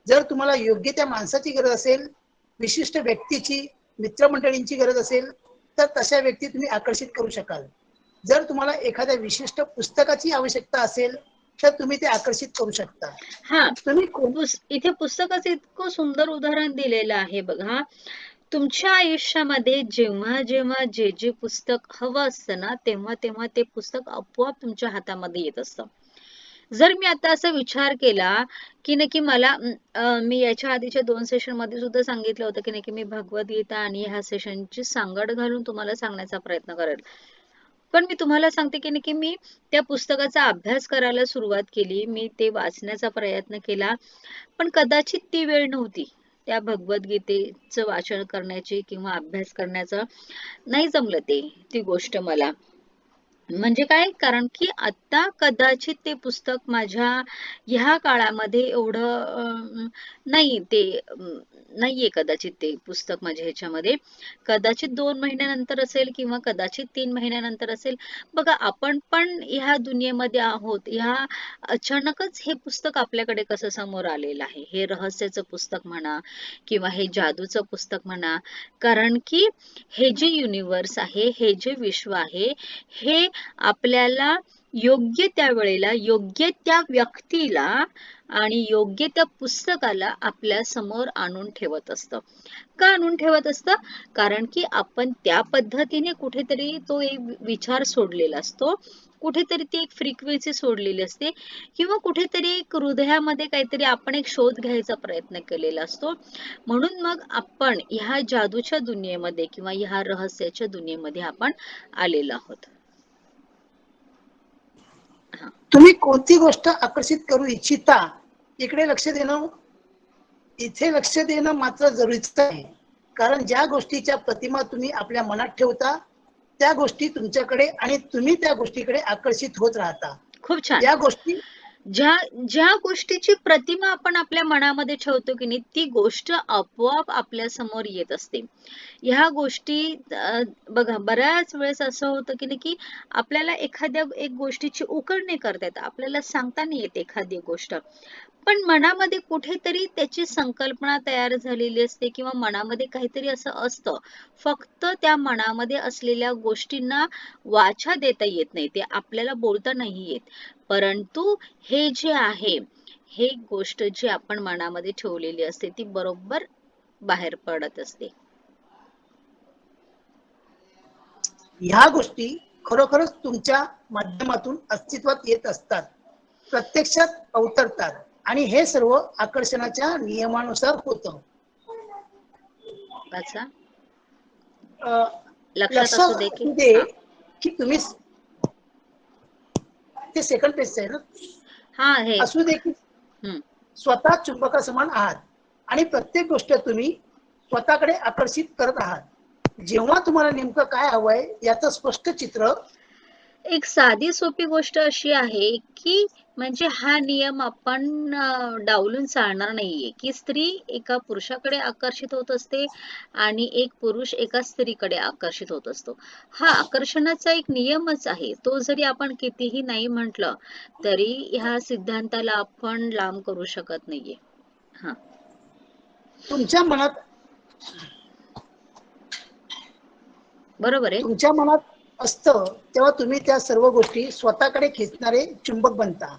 जर तुम्हाला योग्य त्या माणसाची गरज असेल, विशिष्ट व्यक्तीची, मित्रमंडळींची गरज असेल, तर तशा व्यक्ती तुम्ही आकर्षित करू शकाल. जर तुम्हाला एखाद्या विशिष्ट पुस्तकाची आवश्यकता असेल तर तुम्ही ते आकर्षित करू शकता. हा. तुम्ही इथे पुस्तकाचं इतकं सुंदर उदाहरण दिलेलं आहे बघा. तुमच्या आयुष्यामध्ये जेव्हा जेव्हा जे पुस्तक हवं असतं ना, तेव्हा ते पुस्तक आपोआप तुमच्या हातामध्ये येत असतं. जर मी आता असा विचार केला, की नक्की मला मी याच्या आधीच्या 2 सेशनमध्ये सुद्धा सांगितलं होतं, की नक्की मी भगवद्गीता आणि ह्या सेशनची सांगड घालून तुम्हाला सांगण्याचा प्रयत्न करेल. पण मी तुम्हाला सांगते, की नक्की मी त्या पुस्तकाचा अभ्यास करायला सुरुवात केली. मी ते वाचण्याचा प्रयत्न केला. पण कदाचित ती वेळ नव्हती. त्या भगवद्गीतेचं वाचन करण्याची किंवा अभ्यास करण्याचं नाही जमलं ती गोष्ट मला. म्हणजे काय, कारण की आता कदाचित ते पुस्तक माझ्या ह्या काळामध्ये एवढं नाही ते नाहीये कदाचित ते पुस्तक माझ्या ह्याच्यामध्ये. कदाचित 2 महिन्यानंतर असेल किंवा कदाचित 3 महिन्यानंतर असेल. बघा, आपण पण ह्या दुनियेमध्ये आहोत. ह्या अचानकच हे पुस्तक आपल्याकडे कसं समोर आलेलं आहे, हे रहस्याचं पुस्तक म्हणा किंवा हे जादूचं पुस्तक म्हणा. कारण की हे जे युनिवर्स आहे, हे जे विश्व आहे, हे आपल्याला योग्य त्या वेळेला, योग्य त्या व्यक्तीला आणि योग्य त्या पुस्तकाला आपल्या समोर आणून ठेवत असतं. का आणून ठेवत असतं? कारण की आपण त्या पद्धतीने कुठेतरी तो एक विचार सोडलेला असतो, कुठेतरी ती एक फ्रिक्वेन्सी सोडलेली असते, किंवा कुठेतरी एक हृदयामध्ये काहीतरी आपण एक शोध घ्यायचा प्रयत्न केलेला असतो. म्हणून मग आपण ह्या जादूच्या दुनियेमध्ये किंवा ह्या रहस्याच्या दुनियेमध्ये आपण आलेलो आहोत. हा. तुम्ही कोणती गोष्ट आकर्षित करू इच्छिता इकडे लक्ष देणं, इथे लक्ष देणं मात्र जरुरीचं आहे. कारण ज्या गोष्टीच्या प्रतिमा तुम्ही आपल्या मनात ठेवता त्या गोष्टी तुमच्याकडे आणि तुम्ही त्या गोष्टीकडे आकर्षित होत राहता. खूप छान. या गोष्टी ज्या ज्या गोष्टीची प्रतिमा आपण आपल्या मनामध्ये ठेवतो की नाही, ती गोष्ट आपोआप आपल्या समोर येत असते. ह्या गोष्टी बघा, बऱ्याच वेळेस असं होतं की नाही, की आपल्याला एखाद्या एक गोष्टीची उकल नाही करता येत, आपल्याला सांगता नाही येत एखादी गोष्ट, पण मनामध्ये कुठेतरी त्याची संकल्पना तयार झालेली असते किंवा मनामध्ये काहीतरी असं असतं. फक्त त्या मनामध्ये असलेल्या गोष्टींना वाचा देता येत नाही, ते आपल्याला बोलता नाही येत. परंतु हे जे आहे, हे गोष्ट जी आपण मनामध्ये ठेवलेली असते ती बरोबर बाहेर पडत असते. ह्या गोष्टी खरोखरच तुमच्या माध्यमातून अस्तित्वात येत असतात, प्रत्यक्षात अवतरतात आणि हे सर्व आकर्षणाच्या नियमानुसार होतं. अच्छा. अं, लक्षात असू लक्षात दे की असू दे हा. की तुम्ही ते सेकंड पेज आहे ना, हा हे. असू दे की हम्म. स्वतः चुंबकासमान आहात आणि प्रत्येक गोष्ट तुम्ही स्वतःकडे आकर्षित करत आहात. जेव्हा तुम्हाला नेमकं काय हवंय याचं स्पष्ट चित्र. एक साधी सोपी गोष्ट अशी आहे की, म्हणजे हा नियम आपण डावलून चालणार नाहीये की स्त्री एका पुरुषाकडे आकर्षित होत असते आणि एक पुरुष एका स्त्रीकडे आकर्षित होत असतो. हा आकर्षणाचा एक नियमच आहे. तो जरी आपण कितीही नाही म्हटलं तरी ह्या सिद्धांताला आपण लांब करू शकत नाहीये. हा. तुमच्या मनात बरोबर आहे. तुमच्या मनात असतं तेव्हा तुम्ही त्या सर्व गोष्टी स्वतःकडे खेचणारे चुंबक बनता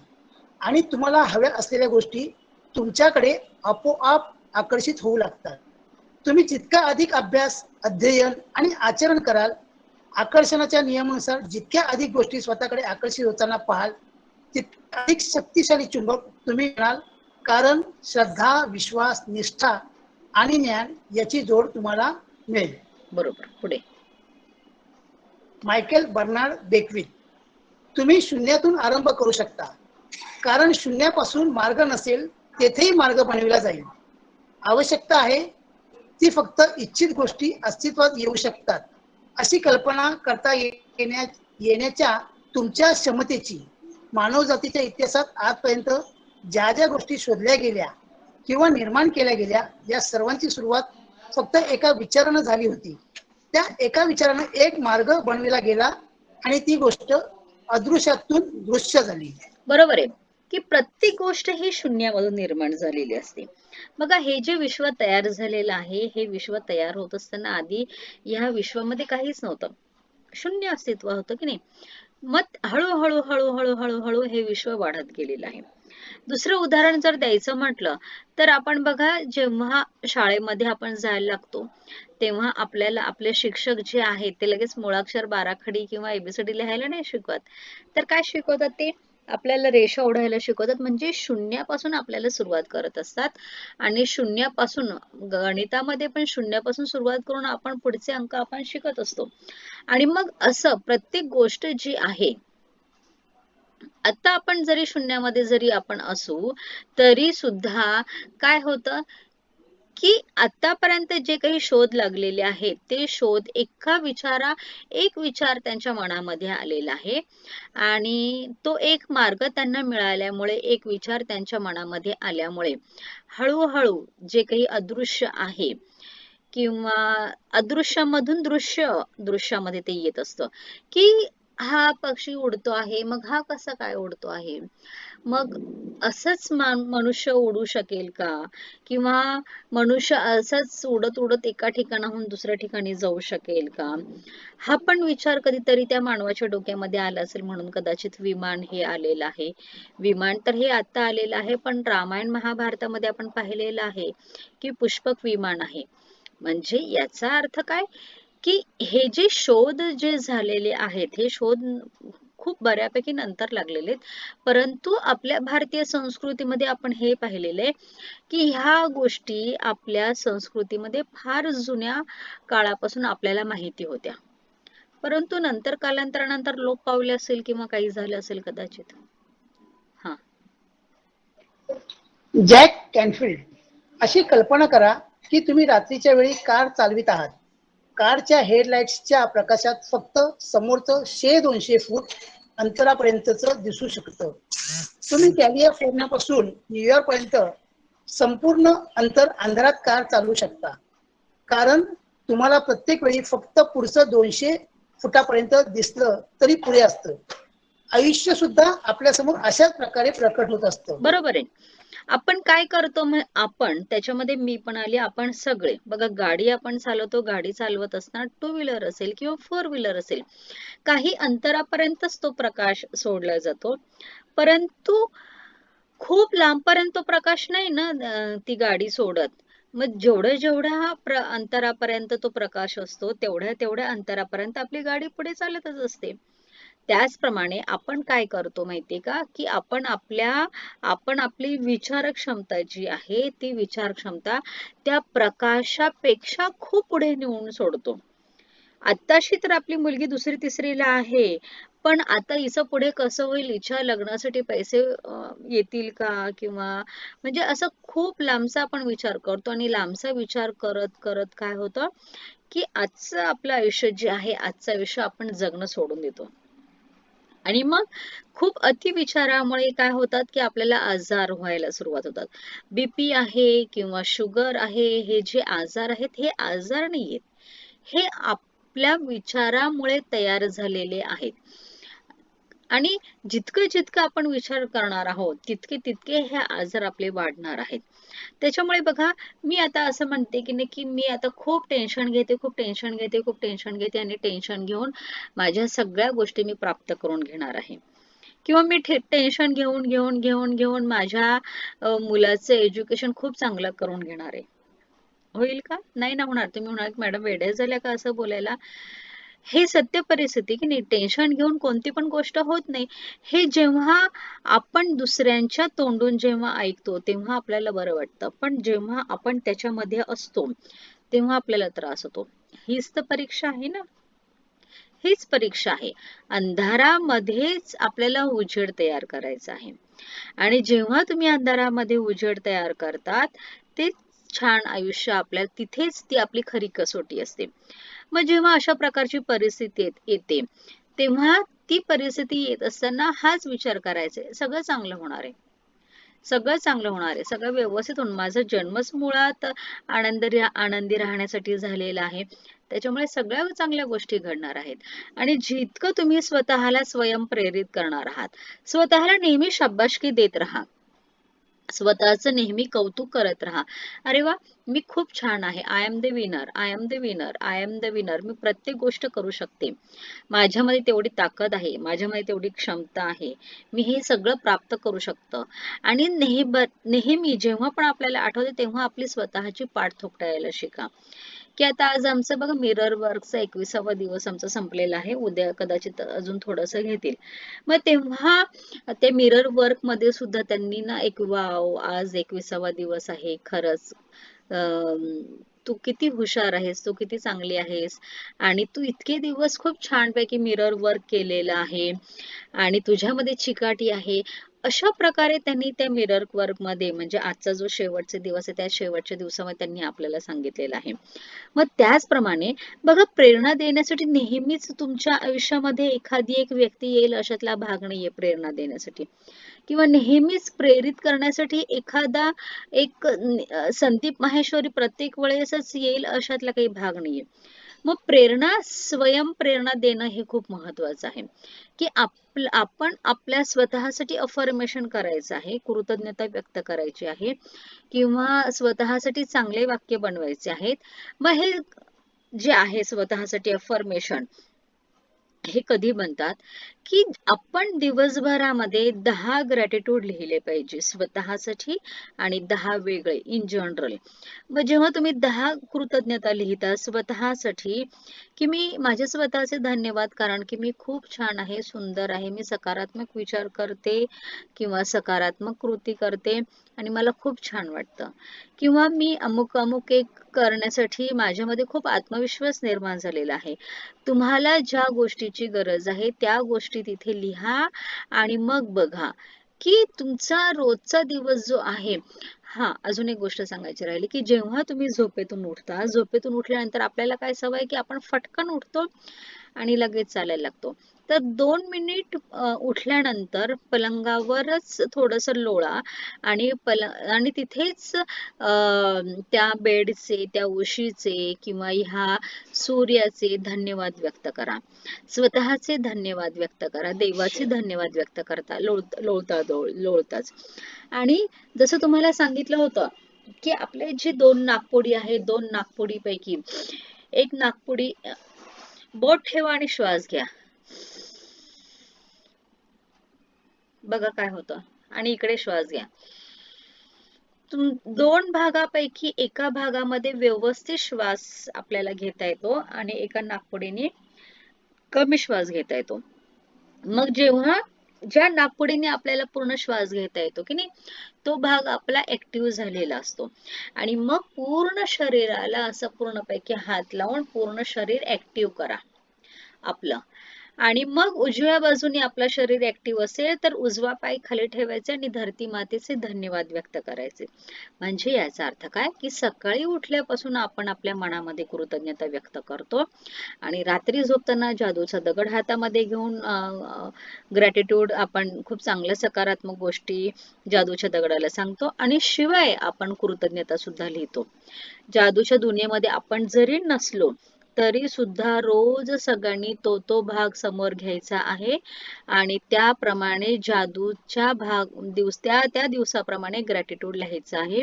आणि तुम्हाला हव्या असलेल्या गोष्टी तुमच्याकडे आपोआप आकर्षित होऊ लागतात. तुम्ही जितका अधिक अभ्यास, अध्ययन आणि आचरण कराल, आकर्षणाच्या नियमानुसार जितक्या अधिक गोष्टी स्वतःकडे आकर्षित होताना पाहाल, तितका अधिक शक्तिशाली चुंबक तुम्ही म्हणाल. कारण श्रद्धा, विश्वास, निष्ठा आणि ज्ञान याची जोड तुम्हाला मिळेल. बरोबर. पुढे. Michael Bernard Beckwith. तुम्ही शून्यातून आरंभ करू शकता, कारण शून्यापासून मार्ग नसेल तेथेही मार्ग बनविला जाईल. आवश्यकता आहे ती फक्त इच्छित गोष्टी अस्तित्वात येऊ शकतात अशी कल्पना करता येण्याच्या तुमच्या क्षमतेची. मानवजातीच्या इतिहासात आजपर्यंत ज्या ज्या गोष्टी शोधल्या गेल्या किंवा निर्माण केल्या गेल्या, या सर्वांची सुरुवात फक्त एका विचारानं झाली होती. त्या एका विचारानं एक मार्ग बनविला गेला आणि ती गोष्ट अदृश्यातून दृश्य झाली. बरोबर आहे की प्रत्येक गोष्ट ही शून्यामधून निर्माण झालेली असते. बघा, हे जे विश्व तयार झालेलं आहे, हे विश्व तयार होत असताना आधी ह्या विश्वामध्ये काहीच नव्हतं, शून्य अस्तित्व होतं की नाही. मग हळूहळू हळूहळू हळूहळू हे विश्व वाढत गेलेलं आहे. दुसरं उदाहरण जर द्यायचं म्हटलं तर आपण बघा, जेव्हा शाळेमध्ये आपण जायला लागतो तेव्हा आपल्याला आपले शिक्षक जे आहेत ते लगेच मुळाक्षर, बाराखडी किंवा एबीसीडी लिहायला नाही शिकवत. तर काय शिकवतात ते? आपल्याला रेषा ओढायला शिकवतात. म्हणजे शून्यापासून आपल्याला सुरुवात करत असतात आणि शून्यापासून, गणितामध्ये पण शून्यापासून सुरुवात करून आपण पुढचे अंक आपण शिकत असतो. आणि मग असं प्रत्येक गोष्ट जी आहे, आता आपण जरी शून्यामध्ये जरी आपण असू तरी सुद्धा काय होतं की आतापर्यंत जे काही शोध लागलेले आहेत ते शोध एक विचार त्यांच्या मनामध्ये आलेला आहे आणि तो एक मार्ग त्यांना मिळाल्यामुळे एक विचार त्यांच्या मनामध्ये आल्यामुळे हळूहळू जे काही अदृश्य आहे किंवा अदृश्यामधून दृश्यामध्ये ते येत असतं की हा पक्षी उडतो आहे, मग हा कसा काय उडतो आहे, मग असंच मनुष्य उडू शकेल का, किंवा मनुष्य असंच उडत उडत एका ठिकाणाहून दुसऱ्या ठिकाणी जाऊ शकेल का, हा पण विचार कधीतरी त्या मानवाच्या डोक्यामध्ये आला असेल म्हणून कदाचित विमान हे आलेलं आहे. विमान तर हे आता आलेलं आहे, पण रामायण महाभारतामध्ये आपण पाहिलेलं आहे की पुष्पक विमान आहे. म्हणजे याचा अर्थ काय की हे जे शोध जे झालेले आहेत हे शोध खूप बऱ्यापैकी नंतर लागलेले आहेत, परंतु आपल्या भारतीय संस्कृतीमध्ये आपण हे पाहिलेलं आहे की ह्या गोष्टी आपल्या संस्कृतीमध्ये फार जुन्या काळापासून आपल्याला माहिती होत्या, परंतु नंतर कालांतरानंतर लोप पावले असेल किंवा काही झालं असेल कदाचित. हा. जॅक कॅनफिल्ड, अशी कल्पना करा की तुम्ही रात्रीच्या वेळी कार चालवित आहात. कारच्या हेडलाईट्सच्या प्रकाशात फक्त समोरचं 100-200 फूट अंतरापर्यंतच दिसू शकतं. तुम्ही कॅलिफोर्नियापासून न्यूयॉर्क पर्यंत संपूर्ण अंतर अंधारात कार चालवू शकता, कारण तुम्हाला प्रत्येक वेळी फक्त पुढचं 200 फुटापर्यंत दिसलं तरी पुरे असतं. आयुष्य सुद्धा आपल्यासमोर अशाच प्रकारे प्रकट होत असतं. बरोबर आहे. आपण काय करतो, मग आपण त्याच्यामध्ये मी पण आली, आपण सगळे बघा गाडी आपण चालवतो, गाडी चालवत असताना टू व्हीलर असेल किंवा फोर व्हीलर असेल, काही अंतरापर्यंतच तो प्रकाश सोडला जातो, परंतु खूप लांबपर्यंत तो प्रकाश नाही ना ती गाडी सोडत. मग जेवढ्या अंतरापर्यंत तो प्रकाश असतो तेवढ्या तेवढ्या अंतरापर्यंत आपली गाडी पुढे चालतच असते. त्याचप्रमाणे आपण काय करतो माहितीये का की आपण आपली विचार क्षमता जी आहे ती विचार क्षमता त्या प्रकाशापेक्षा खूप पुढे नेऊन सोडतो. आत्ताशी तर आपली मुलगी दुसरी तिसरीला आहे, पण आता हिचं पुढे कसं होईल, हिच्या लग्नासाठी पैसे येतील का, किंवा म्हणजे असं खूप लांबचा आपण विचार करतो आणि लांबचा विचार करत करत काय होतं की आजचं आपलं आयुष्य जे आहे आजचं आयुष्य आपण जगणं सोडून देतो. आणि मग खूप अतिविचारामुळे काय होतात की आपल्याला आजार व्हायला सुरुवात होतात. बीपी आहे किंवा शुगर आहे, हे जे आजार आहेत हे आजार नाहीयेत, हे आपल्या विचारामुळे तयार झालेले आहेत. आणि जितकं जितकं आपण विचार करणार आहोत तितके तितके हे आजार आपले वाढणार आहेत. त्याच्यामुळे बघा, मी आता असं म्हणते की नाही की मी आता खूप टेन्शन घेते, खूप टेन्शन घेते, खूप टेन्शन घेते आणि टेन्शन घेऊन माझ्या सगळ्या गोष्टी मी प्राप्त करून घेणार आहे, किंवा मी टेन्शन घेऊन घेऊन घेऊन घेऊन माझ्या मुलाचं एज्युकेशन खूप चांगलं करून घेणार आहे. होईल का? नाही ना होणार. तुम्ही म्हणाल मॅडम वेड्या झाल्या का असं बोलायला. हे सत्य परिस्थिती की नाही, टेन्शन घेऊन कोणती पण गोष्ट होत नाही. हे जेव्हा आपण दुसऱ्यांच्या तोंडून जेव्हा ऐकतो तेव्हा आपल्याला बरं वाटतं, पण जेव्हा आपण त्याच्यामध्ये असतो तेव्हा आपल्याला त्रास होतो. हीच तर परीक्षा आहे ना. हीच परीक्षा आहे. अंधारामध्येच आपल्याला उजेड तयार करायचा आहे आणि जेव्हा तुम्ही अंधारामध्ये उजेड तयार करतात ते छान आयुष्य आपल्याला तिथेच ती आपली खरी कसोटी असते. मग जेव्हा अशा प्रकारची परिस्थिती येते तेव्हा ती परिस्थिती येत असताना हाच विचार करायचा आहे, सगळं चांगलं होणार आहे, सगळं चांगलं होणार आहे, सगळं व्यवस्थित होणार. माझा जन्मच मुळात आनंदी राहण्यासाठी झालेला आहे, त्याच्यामुळे सगळ्या चांगल्या गोष्टी घडणार आहेत. आणि जितकं तुम्ही स्वतःला स्वयं प्रेरित करणार आहात, स्वतःला नेहमी शाबासकी देत राहा, स्वतःचं नेहमी कौतुक करत राहा. अरे वा, मी खूप छान आहे, I am the winner, I am the winner, I am the winner, मी प्रत्येक गोष्ट करू शकते, माझ्यामध्ये तेवढी ताकद आहे, माझ्यामध्ये तेवढी क्षमता आहे, मी हे सगळं प्राप्त करू शकतो. आणि नेहमी जेव्हा पण आपल्याला आठवते तेव्हा आपली स्वतःची पाठ थोपटायला शिका. की आता आज आमचं बघा मिरर वर्कचा 21वा दिवस आमचा संपलेला आहे, उद्या कदाचित अजून थोडंसं घेतील. मग तेव्हा ते मिरर वर्क मध्ये सुद्धा त्यांनी ना एक वाव, आज 21वा दिवस आहे, खरंच तू किती हुशार आहेस, तू किती चांगली आहेस आणि तू इतके दिवस खूप छानपैकी मिरर वर्क केलेलं आहे आणि तुझ्यामध्ये चिकाटी आहे. अशा प्रकारे त्यांनी त्या मिरर वर्क मध्ये म्हणजे आजचा जो शेवटचे दिवस आहे त्या शेवटच्या दिवसामध्ये त्यांनी आपल्याला सांगितलेलं आहे. मग त्याचप्रमाणे बघा, प्रेरणा देण्यासाठी नेहमीच तुमच्या आयुष्यामध्ये एखादी एक व्यक्ती येईल अशातला भाग नाहीये प्रेरणा देण्यासाठी, किंवा नेहमीच प्रेरित करण्यासाठी एखादा एक संदीप माहेश्वरी प्रत्येक वेळेसच येईल अशातला काही भाग नाहीये. मग प्रेरणा, स्वयं प्रेरणा देणं हे खूप महत्वाचं आहे, की आपण आपल्या स्वतःसाठी अफर्मेशन करायचं आहे, कृतज्ञता व्यक्त करायची आहे, किंवा स्वतःसाठी चांगले वाक्य बनवायचे आहेत. मग हे जे आहे स्वतःसाठी अफर्मेशन, हे कधी बनतात, की आपण दिवसभरामध्ये 10 ग्रॅटिट्यूड लिहिले पाहिजे स्वतःसाठी आणि 10 वेगळे इन जनरल. मग जेव्हा तुम्ही 10 कृतज्ञता लिहिता स्वतःसाठी, की मी माझे स्वतःचे धन्यवाद कारण की मी खूप छान आहे, सुंदर आहे, मी सकारात्मक विचार करते किंवा सकारात्मक कृती करते आणि मला खूप छान वाटतं, किंवा मी अमुक अमुक एक करण्यासाठी माझ्यामध्ये खूप आत्मविश्वास निर्माण झालेला आहे. तुम्हाला ज्या गोष्टीची गरज आहे त्या गोष्टी तिथे लिहा आणि मग बघा, की तुमचा रोजचा दिवस जो आहे. हा, अजून एक गोष्ट सांगायची राहिली, की जेव्हा तुम्ही झोपेतून उठता, झोपेतून उठल्यानंतर आपल्याला काय सवय, की आपण फटकन उठतो आणि लगेच चालायला लागतो. तर 2 मिनिट उठल्यानंतर पलंगावरच थोडंसं लोळा आणि आणि तिथेच त्या बेडचे, त्या उशीचे किंवा ह्या सूर्याचे धन्यवाद व्यक्त करा. स्वतःचे धन्यवाद व्यक्त करा. देवाचे धन्यवाद व्यक्त करता लोळताच. आणि जसं तुम्हाला सांगितलं होतं, की आपले जे 2 नाकपुडी आहेत, 2 नाकपुडीपैकी एक नाकपुडी बोट ठेवा आणि श्वास घ्या. बघा काय होतं. आणि इकडे श्वास घ्या. 2 भागापैकी एका भागामध्ये व्यवस्थित श्वास आपल्याला घेता येतो आणि एका नाकपुडीने कमी श्वास घेता येतो. मग जेव्हा ज्या नाकपुडीने आपल्याला पूर्ण श्वास घेता येतो की नाही, तो भाग आपला ऍक्टिव्ह झालेला असतो. आणि मग पूर्ण शरीराला असं पूर्णपैकी हात लावून पूर्ण शरीर ऍक्टिव्ह करा आपलं. आणि मग उजव्या बाजूने आपलं शरीर ऍक्टिव्ह असेल तर उजवा पाय खाली ठेवायचे आणि धरती मातेचे धन्यवाद व्यक्त करायचे. म्हणजे याचा अर्थ काय, की सकाळी उठल्यापासून आपण आपल्या मनामध्ये कृतज्ञता व्यक्त करतो आणि रात्री झोपताना जादूचा दगड हातामध्ये घेऊन ग्रॅटिट्यूड आपण खूप चांगल्या सकारात्मक गोष्टी जादूच्या दगडाला सांगतो आणि शिवाय आपण कृतज्ञता सुद्धा लिहितो. जादूच्या दुनियेमध्ये आपण जरी नसलो तरी सुद्धा रोज सगळ्यांनी तो तो भाग समोर घ्यायचा आहे आणि त्याप्रमाणे जादूच्या त्या त्या दिवसाप्रमाणे ग्रॅटिट्यूड लिहायचं आहे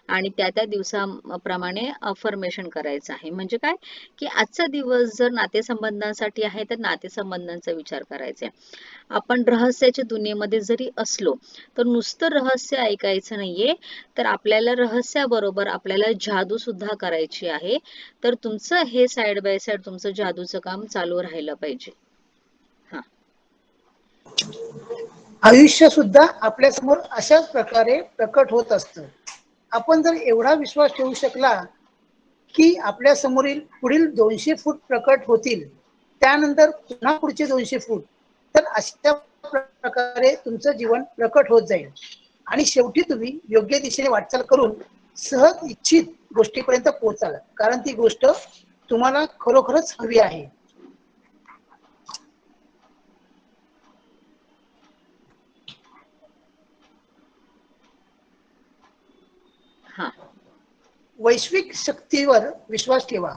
आणि त्या त्या दिवसाप्रमाणे अफर्मेशन करायचं आहे. म्हणजे काय, की आजचा दिवस जर नातेसंबंधांसाठी आहे तर नातेसंबंधांचा विचार करायचा आहे. आपण रहस्याच्या दुनियेमध्ये जरी असलो तर नुसतं रहस्य ऐकायचं नाहीये, तर आपल्याला रहस्याबरोबर आपल्याला जादू सुद्धा करायची आहे. तर तुमचं हे साइड बाय साइड तुमचं जादूचं काम चालू राहिलं पाहिजे. हा. आयुष्य सुद्धा आपल्या समोर अशाच प्रकारे प्रकट होत असतं. आपण जर एवढा विश्वास ठेवू शकला की आपल्या समोरील पुढील 200 फूट प्रकट होतील, त्यानंतर पुन्हा पुढचे 200 फूट, तर अशा प्रकारे तुमचं जीवन प्रकट होत जाईल आणि शेवटी तुम्ही योग्य दिशेने वाटचाल करून सहज इच्छित गोष्टीपर्यंत पोहोचाल, कारण ती गोष्ट तुम्हाला खरोखरच हवी आहे. हा. वैश्विक शक्तीवर विश्वास ठेवा.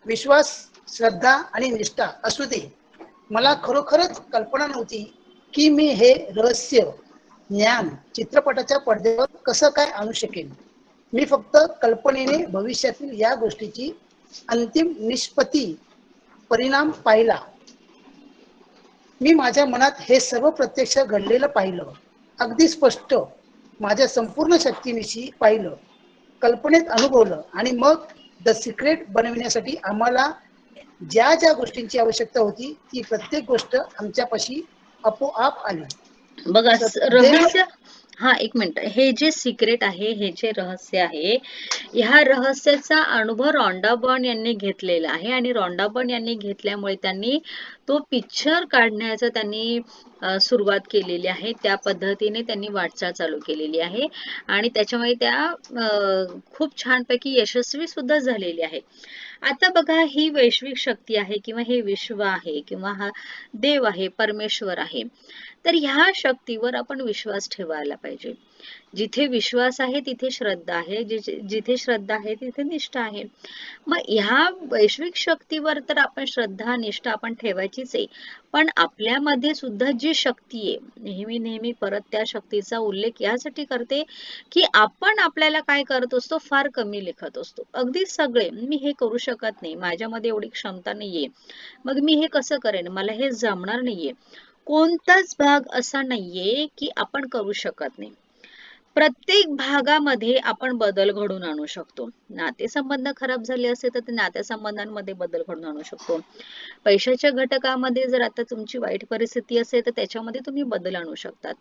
विश्वास, श्रद्धा आणि निष्ठा असू दे. मला खरोखरच कल्पना नव्हती की मी हे रहस्य ज्ञान चित्रपटाच्या पडद्यावर कसं काय आणू शकेन. मी फक्त कल्पनेने भविष्यातील या गोष्टीची अंतिम निष्पत्ती परिणाम पाहिला. मी माझ्या मनात हे सर्व प्रत्यक्ष घडलेलं पाहिलं, अगदी स्पष्ट माझ्या संपूर्ण शक्तीनिशी पाहिलं, कल्पनेत अनुभवलं आणि मग द सिक्रेट बनविण्यासाठी आम्हाला ज्या ज्या गोष्टींची आवश्यकता होती ती प्रत्येक गोष्ट आमच्यापाशी आपोआप आली. बघा, सदैव रहस्य हा, एक मिनिट. हे जे सिक्रेट आहे, हे जे रहस्य आहे, ह्या रहस्याचा अनुभव रॉन्डा बर्न यांनी घेतलेला आहे आणि रॉन्डा बर्न यांनी घेतल्यामुळे त्यांनी तो पिक्चर काढण्याचा त्यांनी सुरुवात केलेली आहे. त्या पद्धतीने त्यांनी वाटचाल चालू केलेली आहे आणि त्याच्यामुळे त्या खूप छानपैकी यशस्वी सुद्धा झालेली आहे. आता बघा, ही वैश्विक शक्ती आहे किंवा हे विश्व आहे किंवा हा देव आहे, परमेश्वर आहे. तर ह्या शक्तीवर आपण विश्वास ठेवायला पाहिजे. जिथे विश्वास आहे तिथे श्रद्धा आहे, जिथे श्रद्धा आहे तिथे निष्ठा आहे. मग ह्या वैश्विक शक्तीवर तर आपण श्रद्धा निष्ठा आपण ठेवायचीच आहे, पण आपल्यामध्ये सुद्धा जी शक्ती आहे, नेहमी नेहमी परत त्या शक्तीचा उल्लेख यासाठी करते की आपण आपल्याला काय करत असतो, फार कमी लेखत असतो. अगदी सगळे, मी हे करू शकत नाही, माझ्यामध्ये एवढी क्षमता नाहीये, मग मी हे कसं करेन, मला हे जमणार नाहीये. कोणताच भाग असा नाहीये की आपण करू शकत नाही. प्रत्येक भागामध्ये आपण बदल घडवून आणू शकतो. नातेसंबंध खराब झाले असेल तर ते नातेसंबंधांमध्ये बदल घडवून आणू शकतो. पैशाच्या घटकामध्ये जर आता तुमची वाईट परिस्थिती असेल तर त्याच्यामध्ये तुम्ही बदल आणू शकतात.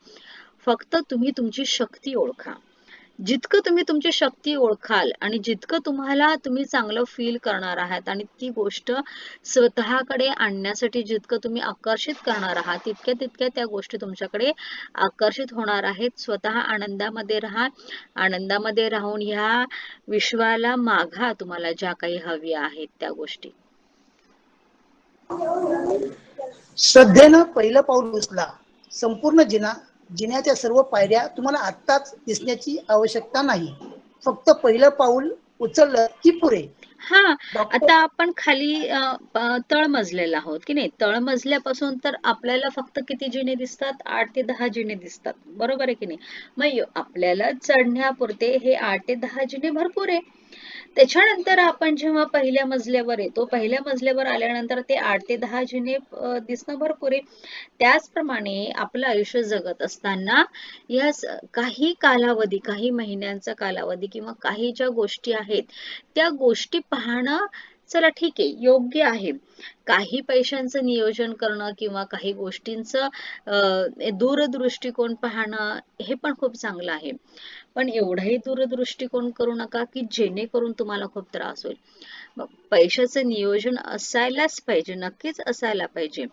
फक्त तुम्ही तुमची शक्ती ओळखा. जितकं तुम्ही तुमची शक्ती ओळखाल आणि जितकं तुम्ही चांगलं फील करणार आहात आणि ती गोष्ट स्वतःकडे आणण्यासाठी जितकं तुम्ही आकर्षित करणार आहात, तितक्या तितक्या त्या गोष्टी तुमच्याकडे आकर्षित होणार आहेत. स्वतः आनंदामध्ये राहा. आनंदामध्ये राहून ह्या विश्वाला मागा तुम्हाला ज्या काही हव्या आहेत त्या गोष्टी. श्रद्धेनं पहिलं पाऊल उचला. संपूर्ण जिन्याच्या सर्व पायऱ्या तुम्हाला आत्ताच दिसण्याची आवश्यकता नाही. फक्त पहिलं पाऊल उचललं की पुरे. हा, डॉक्टर आता आपण खाली तळमजलेला आहोत की नाही. तळमजल्यापासून तर आपल्याला फक्त किती जिने दिसतात, 8 ते 10 जिने दिसतात, बरोबर आहे की नाही. मग आपल्याला चढण्यापुरते हे 8 ते 10 जिने भरपूर आहे. त्याच्यानंतर आपण जेव्हा पहिल्या मजल्यावर येतो, पहिल्या मजल्यावर आल्यानंतर ते 8 ते 10 जिने दिसणं भरपूर आहे. त्याचप्रमाणे आपलं आयुष्य जगत असताना या काही कालावधी, काही महिन्यांचा कालावधी किंवा काही ज्या गोष्टी आहेत त्या गोष्टी पाहणं, चला ठीक आहे, योग्य आहे. काही पैशांचं नियोजन करणं किंवा काही गोष्टींचं दूरदृष्टिकोन पाहणं हे पण खूप चांगलं आहे. पण एवढाही दूरदृष्टिकोन करू नका की जेणेकरून तुम्हाला खूप त्रास होईल. मग पैशाचं नियोजन असायलाच पाहिजे, नक्कीच असायला पाहिजे.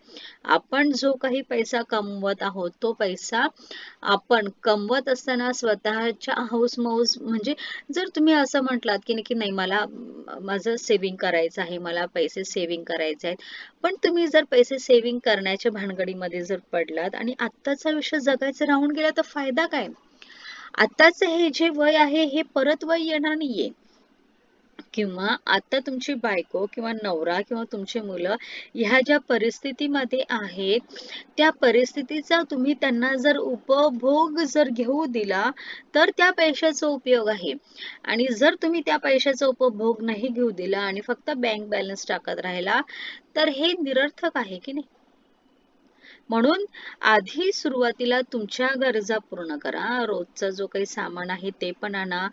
आपण जो काही पैसा कमवत आहोत तो पैसा आपण कमवत असताना स्वतःच्या हौस-मौज, म्हणजे जर तुम्ही असं म्हटलात की नाही, मला माझं सेव्हिंग करायचं आहे, मला पैसे सेव्हिंग करायचे आहेत, पण तुम्ही जर पैसे सेव्हिंग करण्याच्या भानगडीमध्ये जर पडलात आणि आत्ताचं आयुष्य जगायचं राहून गेलं तर फायदा काय? आताच हे जे वय आहे हे परत वय येणार नाहीये. किंवा आता तुमची बायको किंवा नवरा किंवा तुमची मुलं ह्या ज्या परिस्थितीमध्ये आहेत, त्या परिस्थितीचा तुम्ही त्यांना जर उपभोग जर घेऊ दिला तर त्या पैशाचा उपयोग आहे. आणि जर तुम्ही त्या पैशाचा उपभोग नाही घेऊ दिला आणि फक्त बँक बॅलन्स टाकत राहिला तर हे निरर्थक आहे की नाही. म्हणून आधी सुरुवातीला तुमच्या गरजा पूर्ण करा. रोजचा जो काही सामान आहे ते पण आणा.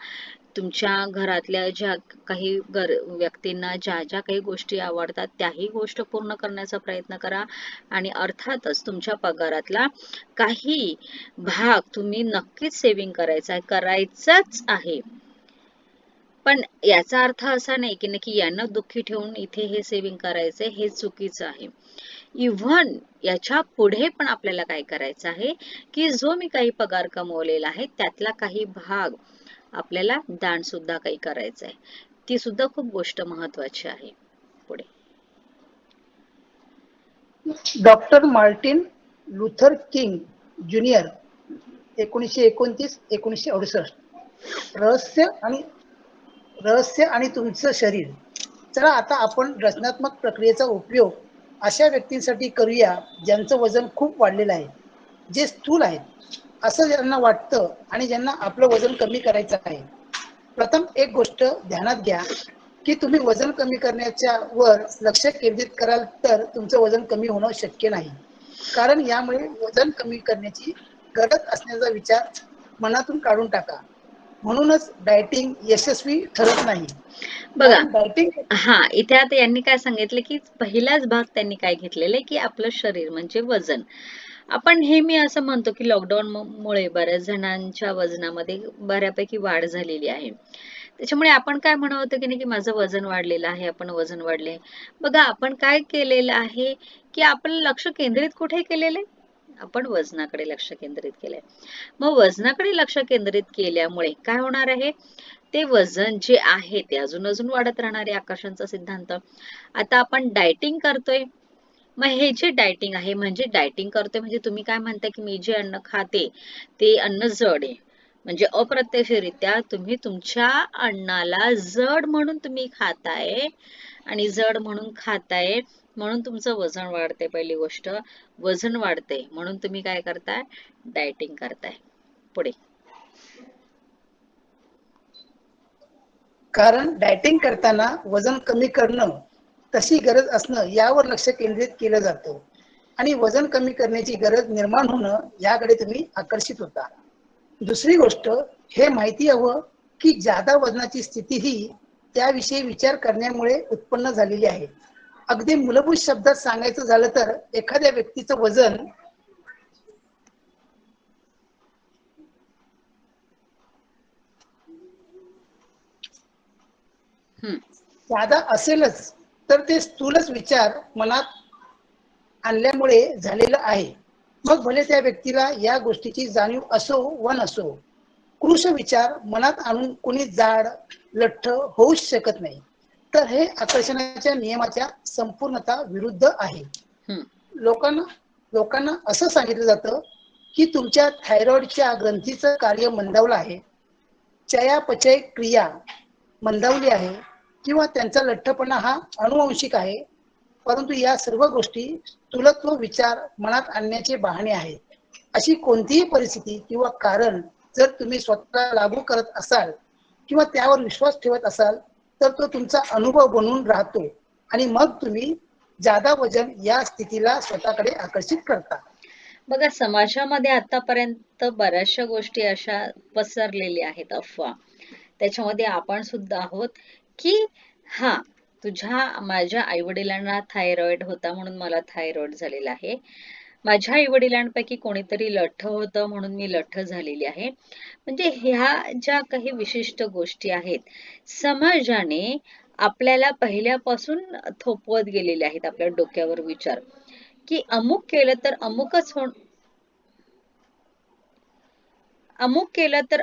तुमच्या घरातल्या ज्या काही व्यक्तींना ज्या ज्या काही गोष्टी आवडतात त्याही गोष्ट पूर्ण करण्याचा प्रयत्न करा. आणि अर्थातच तुमच्या पगारातला काही भाग तुम्ही नक्कीच सेव्हिंग करायचाच आहे. पण याचा अर्थ असा नाही की नक्की यांना दुःखी ठेवून इथे हे सेव्हिंग करायचंय, हे चुकीचं आहे. इव्हन याच्या पुढे पण आपल्याला काय करायचं आहे की जो मी काही पगार कमवलेला आहे त्यातला काही भाग आपल्याला दान सुद्धा काही करायचं आहे. ती सुद्धा खूप गोष्ट महत्वाची आहे. पुढे doctor Martin Luther king junior 1929-1968. रहस्य आणि रहस्य आणि तुमचं शरीर. चला आता आपण रचनात्मक प्रक्रियेचा उपयोग अशा व्यक्तींसाठी करूया ज्यांचं वजन खूप वाढलेलं आहे, जे स्थूल आहेत असं ज्यांना वाटतं आणि ज्यांना आपलं वजन कमी करायचं आहे. प्रथम एक गोष्ट ध्यानात घ्या की तुम्ही वजन कमी करण्याच्या वर लक्ष केंद्रित कराल तर तुमचं वजन कमी होणं शक्य नाही. कारण यामुळे वजन कमी करण्याची गरज असण्याचा विचार मनातून काढून टाका. म्हणूनच डायटिंग यशस्वी ठरत नाही. बघा, कारण डायटिंग हा, इथे आता यांनी काय सांगितलं की पहिलाच भाग त्यांनी काय घेतलेला आहे की आपलं शरीर म्हणजे वजन. आपण नेहमी असं म्हणतो की लॉकडाऊन मुळे बऱ्याच जणांच्या वजनामध्ये बऱ्यापैकी वाढ झालेली आहे. त्याच्यामुळे आपण काय म्हणत होतो की नाही की माझं वजन वाढलेलं आहे, आपण वजन वाढले. बघा आपण काय केलेलं आहे की आपण लक्ष केंद्रित कुठे केलेले? आपण वजनाकडे लक्ष केंद्रित केलंय. मग वजनाकडे लक्ष केंद्रित केल्यामुळे काय होणार आहे? ते वजन जे आहे ते अजून अजून वाढत राहणार आहे, आकर्षणचा सिद्धांत. आता आपण डायटिंग करतोय. मग हे जे डायटिंग आहे म्हणजे डायटिंग करतोय म्हणजे तुम्ही काय म्हणताय की मी जे अन्न खाते ते अन्न जड आहे. म्हणजे अप्रत्यक्षरित्या तुम्ही तुमच्या अन्नाला जड म्हणून तुम्ही खाताय आणि जड म्हणून खाताय म्हणून तुमचं वजन वाढते. पहिली गोष्ट वजन वाढते म्हणून तुम्ही काय करताय? डायटिंग करताय. पुढे. कारण डायटिंग करताना वजन कमी करणं, तशी गरज असणं यावर लक्ष केंद्रित केलं जातं आणि वजन कमी करण्याची गरज निर्माण होणं याकडे तुम्ही आकर्षित होता. दुसरी गोष्ट, हे माहिती हवं की जादा वजनाची स्थिती ही त्याविषयी विचार करण्यामुळे उत्पन्न झालेली आहे. अगदी मूलभूत शब्दात सांगायचं झालं तर एखाद्या व्यक्तीचं वजन हम्म. जादा असेलच तर ते स्थूलच विचार मनात आणल्यामुळे झालेलं आहे. मग भले त्या व्यक्तीला या गोष्टीची जाणीव असो व नसो, कृश विचार मनात आणून कोणी जाड लठ्ठ होऊच शकत नाही. तर हे आकर्षणाच्या नियमाच्या संपूर्णता विरुद्ध आहे. हम्म. लोकांना लोकांना असं सांगितलं जातं की तुमच्या थायरॉइडच्या ग्रंथीचं कार्य मंदावलं आहे, चयापचय क्रिया मंदावली आहे किंवा त्यांचा लठ्ठपणा हा अनुवंशिक आहे. परंतु या सर्व गोष्टी स्थूलत्व विचार मनात आणण्याचे बहाणे आहेत. अशी कोणतीही परिस्थिती किंवा कारण जर तुम्ही स्वतः लागू करत असाल किंवा त्यावर विश्वास ठेवत असाल तर तो तुमचा अनुभव बनून राहतो आणि मग तुम्ही जादा वजन या स्थितीला स्वतःकडे आकर्षित करता. बघा समाजामध्ये आतापर्यंत बऱ्याचशा गोष्टी अशा पसरलेल्या आहेत अफवा. त्याच्यामध्ये आपण सुद्धा आहोत की हा माझ्या आई वडिलांना थायरॉइड होता म्हणून मला थायरॉइड झालेला आहे. माझ्या आई वडिलांपैकी कोणीतरी लठ्ठ होतं म्हणून मी लठ्ठ झालेली आहे. म्हणजे ह्या ज्या काही विशिष्ट गोष्टी आहेत समाजाने आपल्याला पहिल्यापासून थोपवत गेलेले आहेत आपल्या डोक्यावर विचार की अमुक केलं तर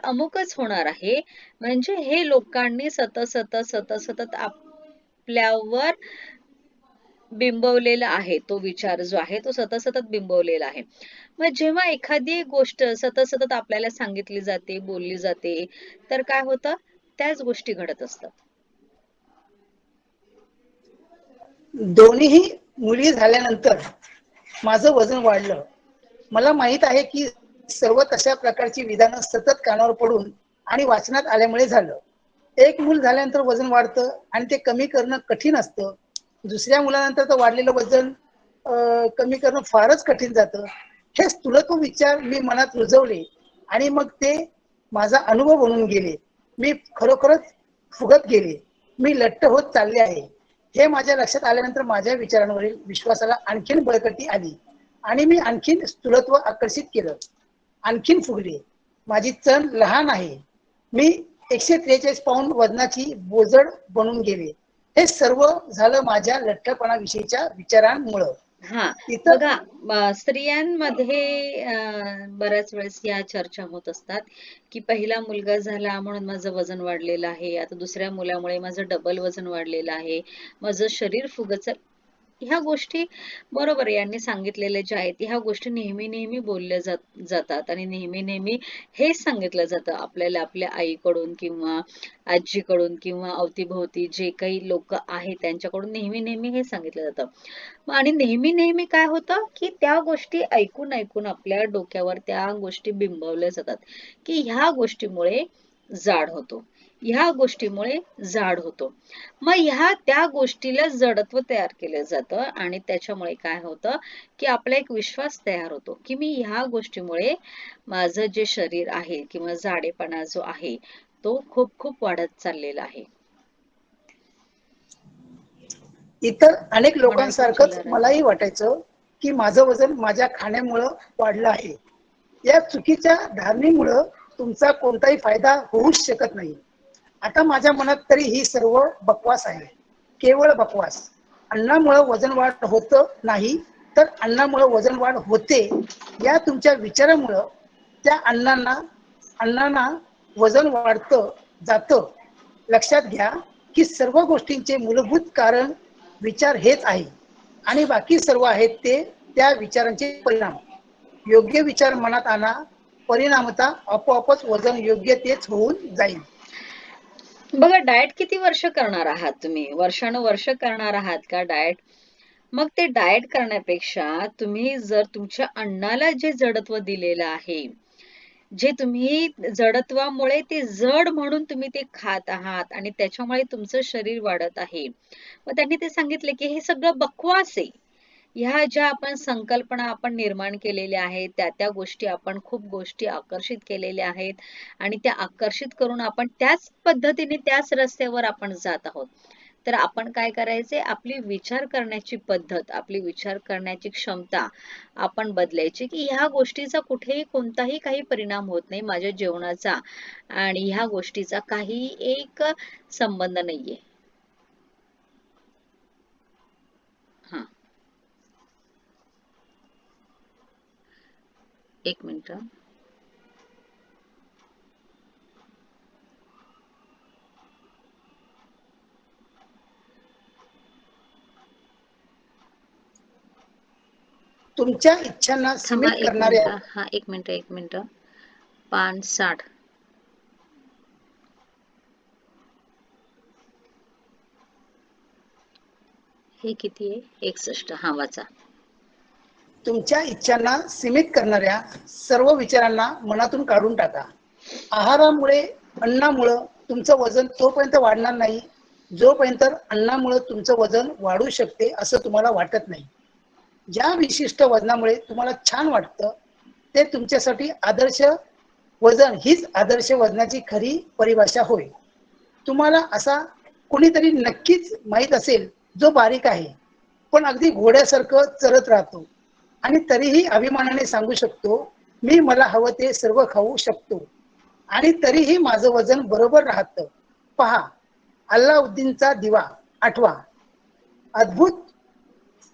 अमुकच होणार आहे. म्हणजे हे लोकांनी सतत सतत सतत सतत आपल्यावर बिंबवलेला आहे. तो विचार जो आहे तो सतत सतत बिंबवलेला आहे. मग जेव्हा एखादी गोष्ट सतत सतत आपल्याला सांगितली जाते, बोलली जाते, तर काय होतं? त्याच गोष्टी घडत असतात. दोन्हीही मुली झाल्यानंतर माझं वजन वाढलं. मला माहित आहे की सर्व तशा प्रकारची विधानं सतत कानावर पडून आणि वाचनात आल्यामुळे झालं. एक मूल झाल्यानंतर वजन वाढतं आणि ते कमी करणं कठीण असतं. दुसऱ्या मुलानंतर तर वाढलेलं वजन कमी करणं फारच कठीण जातं. हे स्थूलत्व विचार मी मनात रुजवले आणि मग ते माझा अनुभव बनून गेले. मी खरोखरच फुगत गेले. मी लठ्ठ होत चालले आहे. हे माझ्या लक्षात आल्यानंतर माझ्या विचारांवरील विश्वासाला आणखीन बळकटी आली आणि मी आणखीन स्थूलत्व आकर्षित केलं. आणखीन फुगले. माझी चण लहान आहे. मी 143 पाऊंड वजनाची बोजड बनून गेले. हे सर्व झालं माझ्या लठ्ठपणाविषयीच्या विचारांमुळं. हा इतर बघा स्त्रियांमध्ये बऱ्याच वेळेस या चर्चा होत असतात की पहिला मुलगा झाला म्हणून माझं वजन वाढलेलं आहे, आता दुसऱ्या मुलामुळे माझं डबल वजन वाढलेलं आहे, माझं शरीर फुगत ह्या गोष्टी बरोबर आहे. यांनी सांगितलेल्या ज्या आहेत ह्या गोष्टी नेहमी नेहमी बोलल्या जातात आणि नेहमी नेहमी हेच सांगितलं जातं आपल्याला आपल्या आईकडून किंवा आजीकडून किंवा अवतीभोवती जे काही लोक आहेत त्यांच्याकडून नेहमी नेहमी हे सांगितलं जातं. आणि नेहमी नेहमी काय होतं की त्या गोष्टी ऐकून ऐकून आपल्या डोक्यावर त्या गोष्टी बिंबवल्या जातात की ह्या गोष्टीमुळे जाड होतो, ह्या गोष्टीमुळे जाड होतो. मग ह्या त्या गोष्टीला जडत्व तयार केलं जातं आणि त्याच्यामुळे काय होतं की आपला एक विश्वास तयार होतो की मी ह्या गोष्टीमुळे माझं जे शरीर आहे किंवा जाडेपणा जो आहे तो खूप खूप वाढत चाललेला आहे. इतर अनेक म्हणाल का लोकांसारखंच ज्वालाराणी? मलाही वाटायचं की माझं वजन माझ्या खाण्यामुळं वाढलं आहे. या चुकीच्या धारणेमुळं तुमचा कोणताही फायदा होऊच शकत नाही. आता माझ्या मनात तरी ही सर्व बकवास आहे, केवळ बकवास. अन्नामुळं वजन वाढ होत नाही, तर अन्नामुळं वजन वाढ होते. या तुमच्या विचारामुळं त्या अन्नाना वजन वाढतं जातं. लक्षात घ्या की सर्व गोष्टींचे मूलभूत कारण विचार हेच आहे आणि बाकी सर्व आहेत ते त्या विचारांचे परिणाम. योग्य विचार मनात आणा, परिणामता आपोआपच वजन योग्य तेच होऊन जाईल. बघा, डाएट किती वर्ष करणार आहात तुम्ही? वर्षानुवर्ष करणार आहात का डाएट? मग ते डाएट करण्यापेक्षा तुम्ही जर तुमच्या अन्नाला जे जडत्व दिलेलं आहे, जे तुम्ही जडत्वामुळे ते जड म्हणून तुम्ही ते खात आहात आणि त्याच्यामुळे तुमचं शरीर वाढत आहे. मग त्यांनी ते सांगितले की हे सगळं बकवास आहे. ह्या ज्या आपण संकल्पना आपण निर्माण केलेल्या आहेत, त्या गोष्टी आपण खूप गोष्टी आकर्षित केलेल्या आहेत आणि त्या आकर्षित करून आपण त्याच पद्धतीने त्याच रस्त्यावर आपण जात आहोत. तर आपण काय करायचे, आपली विचार करण्याची पद्धत, आपली विचार करण्याची क्षमता आपण बदलायची की ह्या गोष्टीचा कुठेही कोणताही काही परिणाम होत नाही माझ्या जेवणाचा आणि ह्या गोष्टीचा काही एक संबंध नाहीये. हा, एक मिनिट. तुमच्या इच्छांना थांबा सीमित एक करणाऱ्या मिनिट. हा, एक मिनिट. पान 60. हे किती आहे? 61. हा, वाचा. तुमच्या इच्छांना सीमित करणाऱ्या सर्व विचारांना मनातून काढून टाका. आहारामुळे, अन्नामुळं तुमचं वजन तोपर्यंत वाढणार नाही जोपर्यंत अन्नामुळं तुमचं वजन वाढू शकते असं तुम्हाला वाटत नाही. ज्या विशिष्ट वजनामुळे तुम्हाला छान वाटतं ते तुमच्यासाठी आदर्श वजन हीच आदर्श वजनाची खरी परिभाषा होय. तुम्हाला असा कोणीतरी नक्कीच माहीत असेल जो बारीक आहे, पण अगदी घोड्यासारखं चरत राहतो आणि तरीही अभिमानाने सांगू शकतो, मी मला हवं ते सर्व खाऊ शकतो आणि तरीही माझं वजन बरोबर राहतं. पहा, अल्लाउद्दीनचा दिवा आठवा. अद्भुत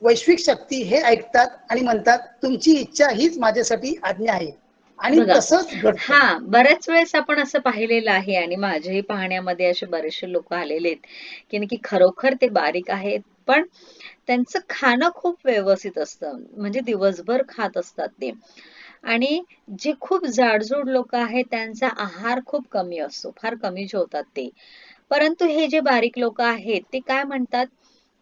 वैश्विक शक्ती हे ऐकतात आणि म्हणतात, तुमची इच्छा हीच माझ्यासाठी आज्ञा आहे आणि बघा, तसंच घडतं. हा, बऱ्याच वेळेस आपण असं पाहिलेलं आहे आणि माझ्याही पाहण्यामध्ये असे बरेचसे लोक आलेले आहेत की नक्की खरोखर ते बारीक आहेत, पण त्यांचं खाणं खूप व्यवस्थित असतं, म्हणजे दिवसभर खात असतात ते. आणि जे खूप जाडजूड लोक आहेत त्यांचा आहार खूप कमी असतो, फार कमी जेवतात ते. परंतु हे जे बारीक लोक आहेत ते काय म्हणतात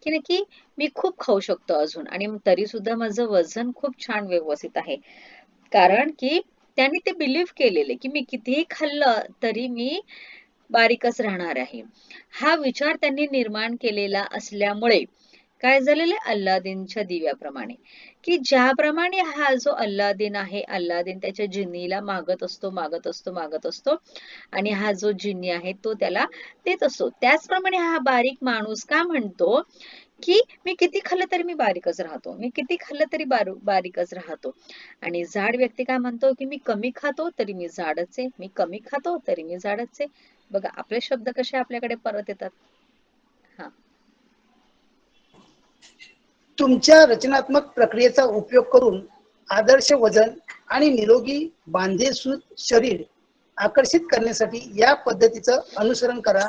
की नक्की मी खूप खाऊ शकतो अजून आणि तरी सुद्धा माझं वजन खूप छान व्यवस्थित आहे. कारण की त्यांनी ते बिलीव्ह केलेले की मी कितीही खाल्लं तरी मी बारीकच राहणार आहे. हा विचार त्यांनी निर्माण केलेला असल्यामुळे काय झालेलं आहे, अल्लादीनच्या दिव्याप्रमाणे, की ज्याप्रमाणे हा जो अल्लादीन आहे, अल्लादीन त्याच्या जिन्नीला मागत असतो आणि हा जो जिन्नी आहे तो त्याला देत असतो. त्याचप्रमाणे हा बारीक माणूस का म्हणतो की मी किती खाल्लं तरी मी बारीकच राहतो, मी किती खाल्लं तरी बारीकच राहतो. आणि जाड व्यक्ती काय म्हणतो की मी कमी खातो तरी मी जाडच आहे, मी कमी खातो तरी मी जाडच आहे. बघा, आपले शब्द कसे आपल्याकडे परत येतात. हा, तुमच्या रचनात्मक प्रक्रियेचा उपयोग करून आदर्श वजन आणि निरोगी बांधेसूद शरीर आकर्षित करण्यासाठी या पद्धतीचं अनुसरण करा.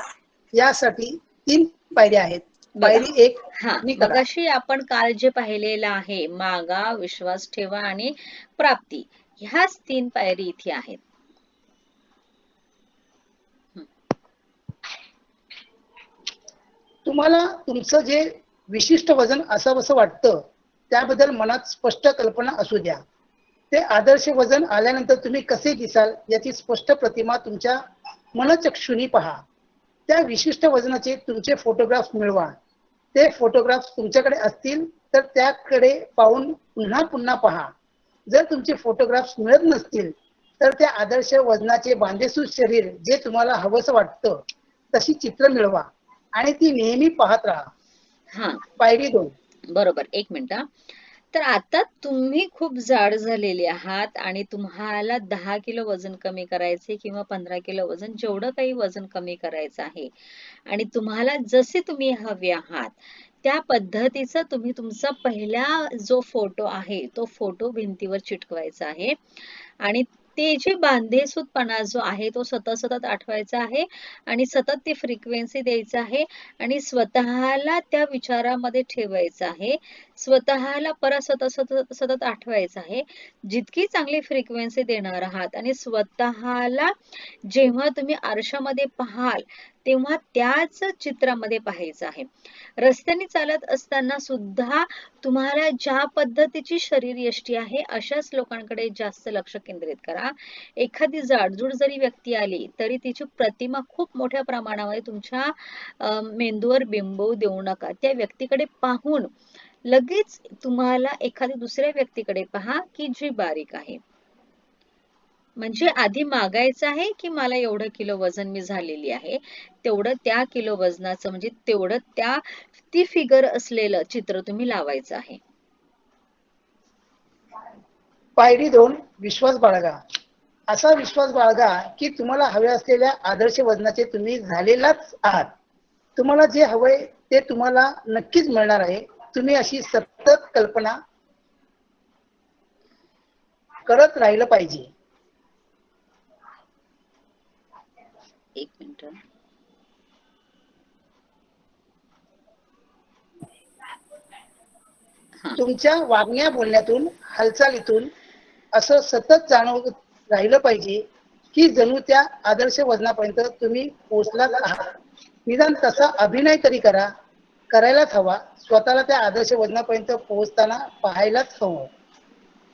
यासाठी 3 पायऱ्या आहेत. बघा. पायरी 1 हा, मी करा. मगाशी आपण काल जे पाहिलेलं आहे, मागा, विश्वास ठेवा आणि प्राप्ती, ह्याच 3 पायरी इथे आहेत. हं. तुम्हाला तुमचं जे विशिष्ट वजन असावंसं वाटतं त्याबद्दल मनात स्पष्ट कल्पना असू द्या. ते आदर्श वजन आल्यानंतर तुम्ही कसे दिसाल याची स्पष्ट प्रतिमा तुमच्या मनचक्षुनी पहा. त्या विशिष्ट वजनाचे तुमचे फोटोग्राफ्स मिळवा. ते फोटोग्राफ्स तुमच्याकडे असतील तर त्याकडे पाहून पुन्हा पुन्हा पहा. जर तुमचे फोटोग्राफ्स मिळत नसतील तर त्या आदर्श वजनाचे बांधेसूद शरीर जे तुम्हाला हवंसं वाटतं तशी चित्र मिळवा आणि ती नेहमी पाहत राहा. हा, पायरी 2. बरोबर. एक मिनिट हा. तर आता तुम्ही खूप जाड झालेले आहात आणि तुम्हाला 10 किलो वजन कमी करायचे किंवा 15 किलो वजन, जेवढं काही वजन कमी करायचं आहे आणि तुम्हाला जसे तुम्ही हवे आहात त्या पद्धतीचा तुम्ही तुमचा पहिला जो फोटो आहे तो फोटो भिंतीवर चिटकवायचा आहे आणि ते जे बांधेसूदपणा जो आहे तो सतत सतत आठवायचा आहे आणि सतत ती फ्रिक्वेन्सी द्यायचं आहे आणि स्वतःला त्या विचारामध्ये ठेवायचं आहे. स्वतःला परत सतत सतत सतत आठवायचं आहे. जितकी चांगली फ्रिक्वेन्सी देणार आहात आणि स्वतःला जेव्हा तुम्ही आरशामध्ये पाहाल तेव्हा त्याच चित्रामध्ये पाहायचं आहे. रस्त्याने चालत असताना सुद्धा तुम्हाला ज्या पद्धतीची शरीरयष्टी आहे अशाच लोकांकडे जास्त लक्ष केंद्रित करा. एखादी जाडजूड जरी व्यक्ती आली तरी तिची प्रतिमा खूप मोठ्या प्रमाणामध्ये तुमच्या मेंदूवर बिंबवू देऊ नका. त्या व्यक्तीकडे पाहून लगेच तुम्हाला एखाद्या दुसऱ्या व्यक्तीकडे पहा की जी बारीक आहे. म्हणजे आधी मागायचं आहे की मला एवढं किलो वजन मी झालेली आहे, तेवढं त्या किलो वजनाचं म्हणजे तेवढं ती फिगर असलेलं चित्र तुम्ही लावायचं आहे. पायरी 2, विश्वास बाळगा. असा विश्वास बाळगा की तुम्हाला हवे असलेल्या आदर्श वजनाचे तुम्ही झालेलाच आहात. तुम्हाला जे हवंय ते तुम्हाला नक्कीच मिळणार आहे. तुम्ही अशी सतत कल्पना करत राहिलं पाहिजे. एक मिनिट. हा. तुमच्या वागण्या बोलण्यातून, हालचालीतून असं सतत जाणवत राहिलं पाहिजे की जणू त्या आदर्श वजनापर्यंत तुम्ही पोहोचलाच आहात. निदान तसा अभिनय तरी करा, करायलाच हवा. स्वतःला त्या आदर्श वजनापर्यंत पोहोचताना पाहायलाच हवं.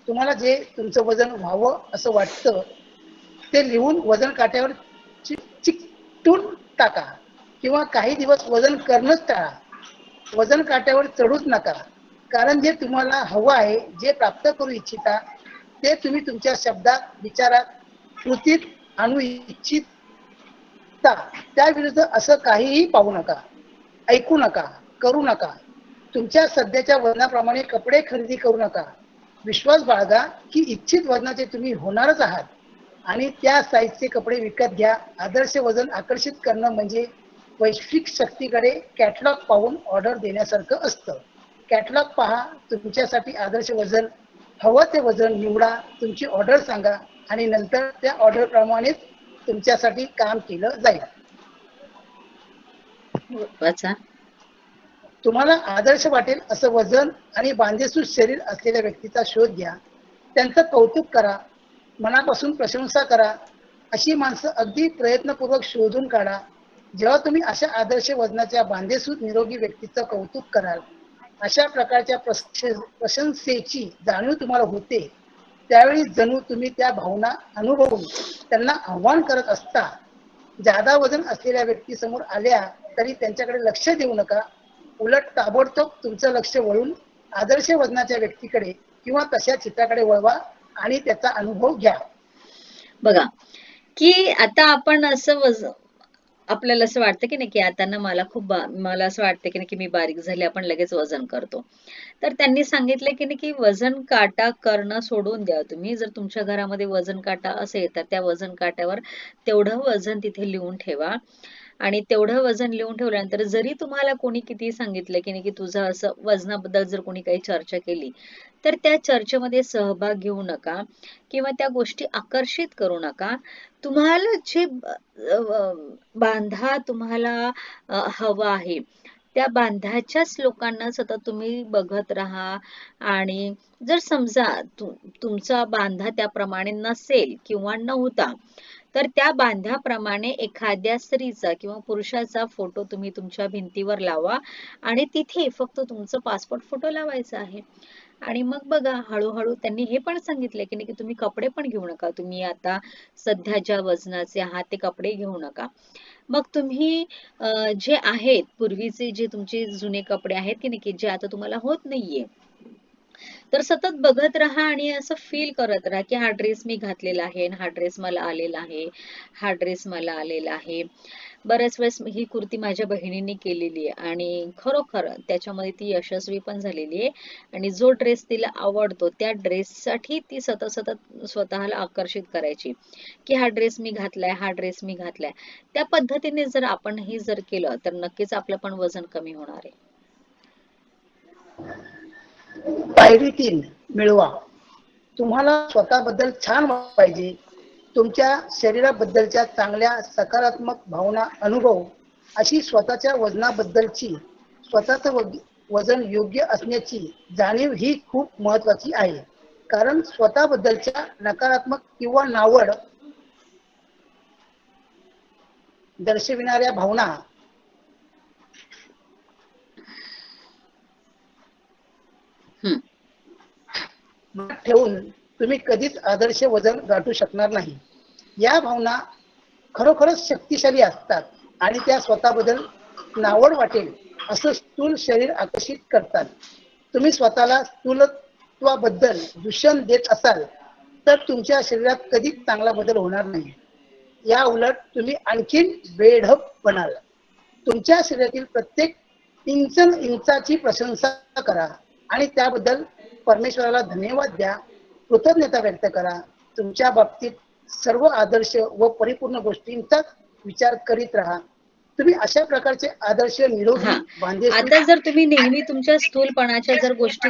तुम्हाला जे तुमचं वजन व्हावं असं वाटतं ते लिहून वजन काट्यावर चिकटून टाका किंवा काही दिवस वजन करणंच टाळा. वजन काट्यावर चढूच नका. कारण जे तुम्हाला हवं आहे, जे प्राप्त करू इच्छिता ते तुम्ही तुमच्या शब्दात, विचारात, कृतीत आणू इच्छिता. त्याविरुद्ध असं काहीही पाहू नका, ऐकू नका, करू नका. तुमच्या सध्याच्या वजनाप्रमाणे कपडे खरेदी करू नका. विश्वास बाळगा की इच्छित वजनाचे तुम्ही होणारच आहात आणि त्या साईजचे कपडे विकत घ्या. आदर्श वजन आकर्षित करणं म्हणजे वैश्विक शक्तीकडे कॅटलॉग पाहून ऑर्डर देण्यासारखं असतं. कॅटलॉग पहा, तुमच्यासाठी आदर्श वजन हवं ते वजन निवडा, तुमची ऑर्डर सांगा आणि नंतर त्या ऑर्डर प्रमाणेच तुमच्यासाठी काम केलं जाईल. वाचा. तुम्हाला आदर्श वाटेल असं वजन आणि बांधेसूद शरीर असलेल्या व्यक्तीचा शोध घ्या. त्यांचं कौतुक करा, मनापासून प्रशंसा करा. अशी माणसं अगदी प्रयत्नपूर्वक शोधून काढा. जेव्हा तुम्ही अशा आदर्श वजनाच्या बांधेसूद निरोगी व्यक्तीचं कौतुक कराल, अशा प्रकारच्या प्रशंसेची जाणीव तुम्हाला होते, त्यावेळी जणू तुम्ही त्या भावना अनुभवून त्यांना आव्हान करत असता. जादा वजन असलेल्या व्यक्ती समोर आल्या तरी त्यांच्याकडे लक्ष देऊ नका. उलट ताबडतोब तुमचं लक्ष वळून आदर्श वजनाच्या व्यक्तीकडे किंवा तशा चित्राकडे वळवा आणि त्याचा अनुभव घ्या. बघा की आता आपण आपल्याला असं वाटतं की नाही की आता ना मला असं वाटतं की नाही की मी बारीक झाले, आपण लगेच वजन करतो. तर त्यांनी सांगितलं की नाही की वजन काटा करणं सोडून द्या. तुम्ही जर तुमच्या घरामध्ये वजन काटा असेल तर त्या वजन काट्यावर तेवढं वजन तिथे लिहून ठेवा आणि तेवढं वजन लिहून ठेवल्यानंतर जरी तुम्हाला कोणी किती सांगितलं की नाही की तुझं असं वजनाबद्दल जर कोणी काही चर्चा केली तर त्या चर्चेमध्ये सहभाग घेऊ नका किंवा त्या गोष्टी आकर्षित करू नका. तुम्हाला जे बांधा तुम्हाला हवा आहे त्या बांधाच्याच लोकांना सतत तुम्ही बघत राहा आणि जर समजा तुमचा बांधा त्याप्रमाणे नसेल किंवा नव्हता तर त्या बांध्याप्रमाणे एखाद्या स्त्रीचा किंवा पुरुषाचा फोटो तुम्ही तुमच्या भिंतीवर लावा आणि तिथे फक्त तुमचं पासपोर्ट फोटो लावायचा आहे. आणि मग बघा हळूहळू त्यांनी हे पण सांगितले की नाही की तुम्ही कपडे पण घेऊ नका. तुम्ही आता सध्या ज्या वजनाचे आहात ते कपडे घेऊ नका. मग तुम्ही जे आहेत पूर्वीचे जे तुमचे जुने कपडे आहेत की नाही की जे आता तुम्हाला होत नाहीये तर सतत बघत राहा आणि असं फील करत राहा की हा ड्रेस मी घातलेला आहे आणि हा ड्रेस मला आलेला आहे, हा ड्रेस मला आलेला आहे. बऱ्याच वेळेस ही कुर्ती माझ्या बहिणीने केलेली आहे आणि खरोखर त्याच्यामध्ये ती यशस्वी पण झालेली आहे. आणि जो ड्रेस तिला आवडतो त्या ड्रेससाठी ती सतत सतत स्वतःला आकर्षित करायची की हा ड्रेस मी घातलाय, हा ड्रेस मी घातलाय. त्या पद्धतीने जर आपणही जर केलं तर नक्कीच आपलं पण वजन कमी होणार आहे. पायरी 3, मिळवा. तुम्हाला स्वतःबद्दल छान वाटलं पाहिजे. तुमच्या शरीराबद्दलच्या चांगल्या सकारात्मक भावना अनुभव, अशी स्वतःच्या वजनाबद्दलची, स्वतःचं वजन योग्य असण्याची जाणीव ही खूप महत्वाची आहे. कारण स्वतःबद्दलच्या नकारात्मक किंवा नावड दर्शविणाऱ्या भावना हम्म. मनात ठेवून तुम्ही कधीच आदर्श वजन गाठू शकणार नाही. या भावना खरोखरच शक्तिशाली असतात आणि त्या स्वतःबद्दल नावड वाटेल असं स्थूल शरीर आकर्षित करतात. तुम्ही स्वतःला स्थूलत्वाबद्दल दूषण देत असाल तर तुमच्या शरीरात कधीच चांगला बदल होणार नाही. या उलट तुम्ही आणखीन बेढप बनाल. तुमच्या शरीरातील प्रत्येक इंचाची प्रशंसा करा आणि त्याबद्दल परमेश्वराला धन्यवाद द्या. कृतज्ञता व्यक्त करा. तुमच्या बाबतीत सर्व आदर्श व परिपूर्ण गोष्टींचाच विचार करीत राहा. तुम्ही अशा प्रकारचे आदर्श हा, निरोगी बांधेसूद आता जर तुम्ही नेहमी तुमच्या स्थूलपणाच्या जर गोष्टी,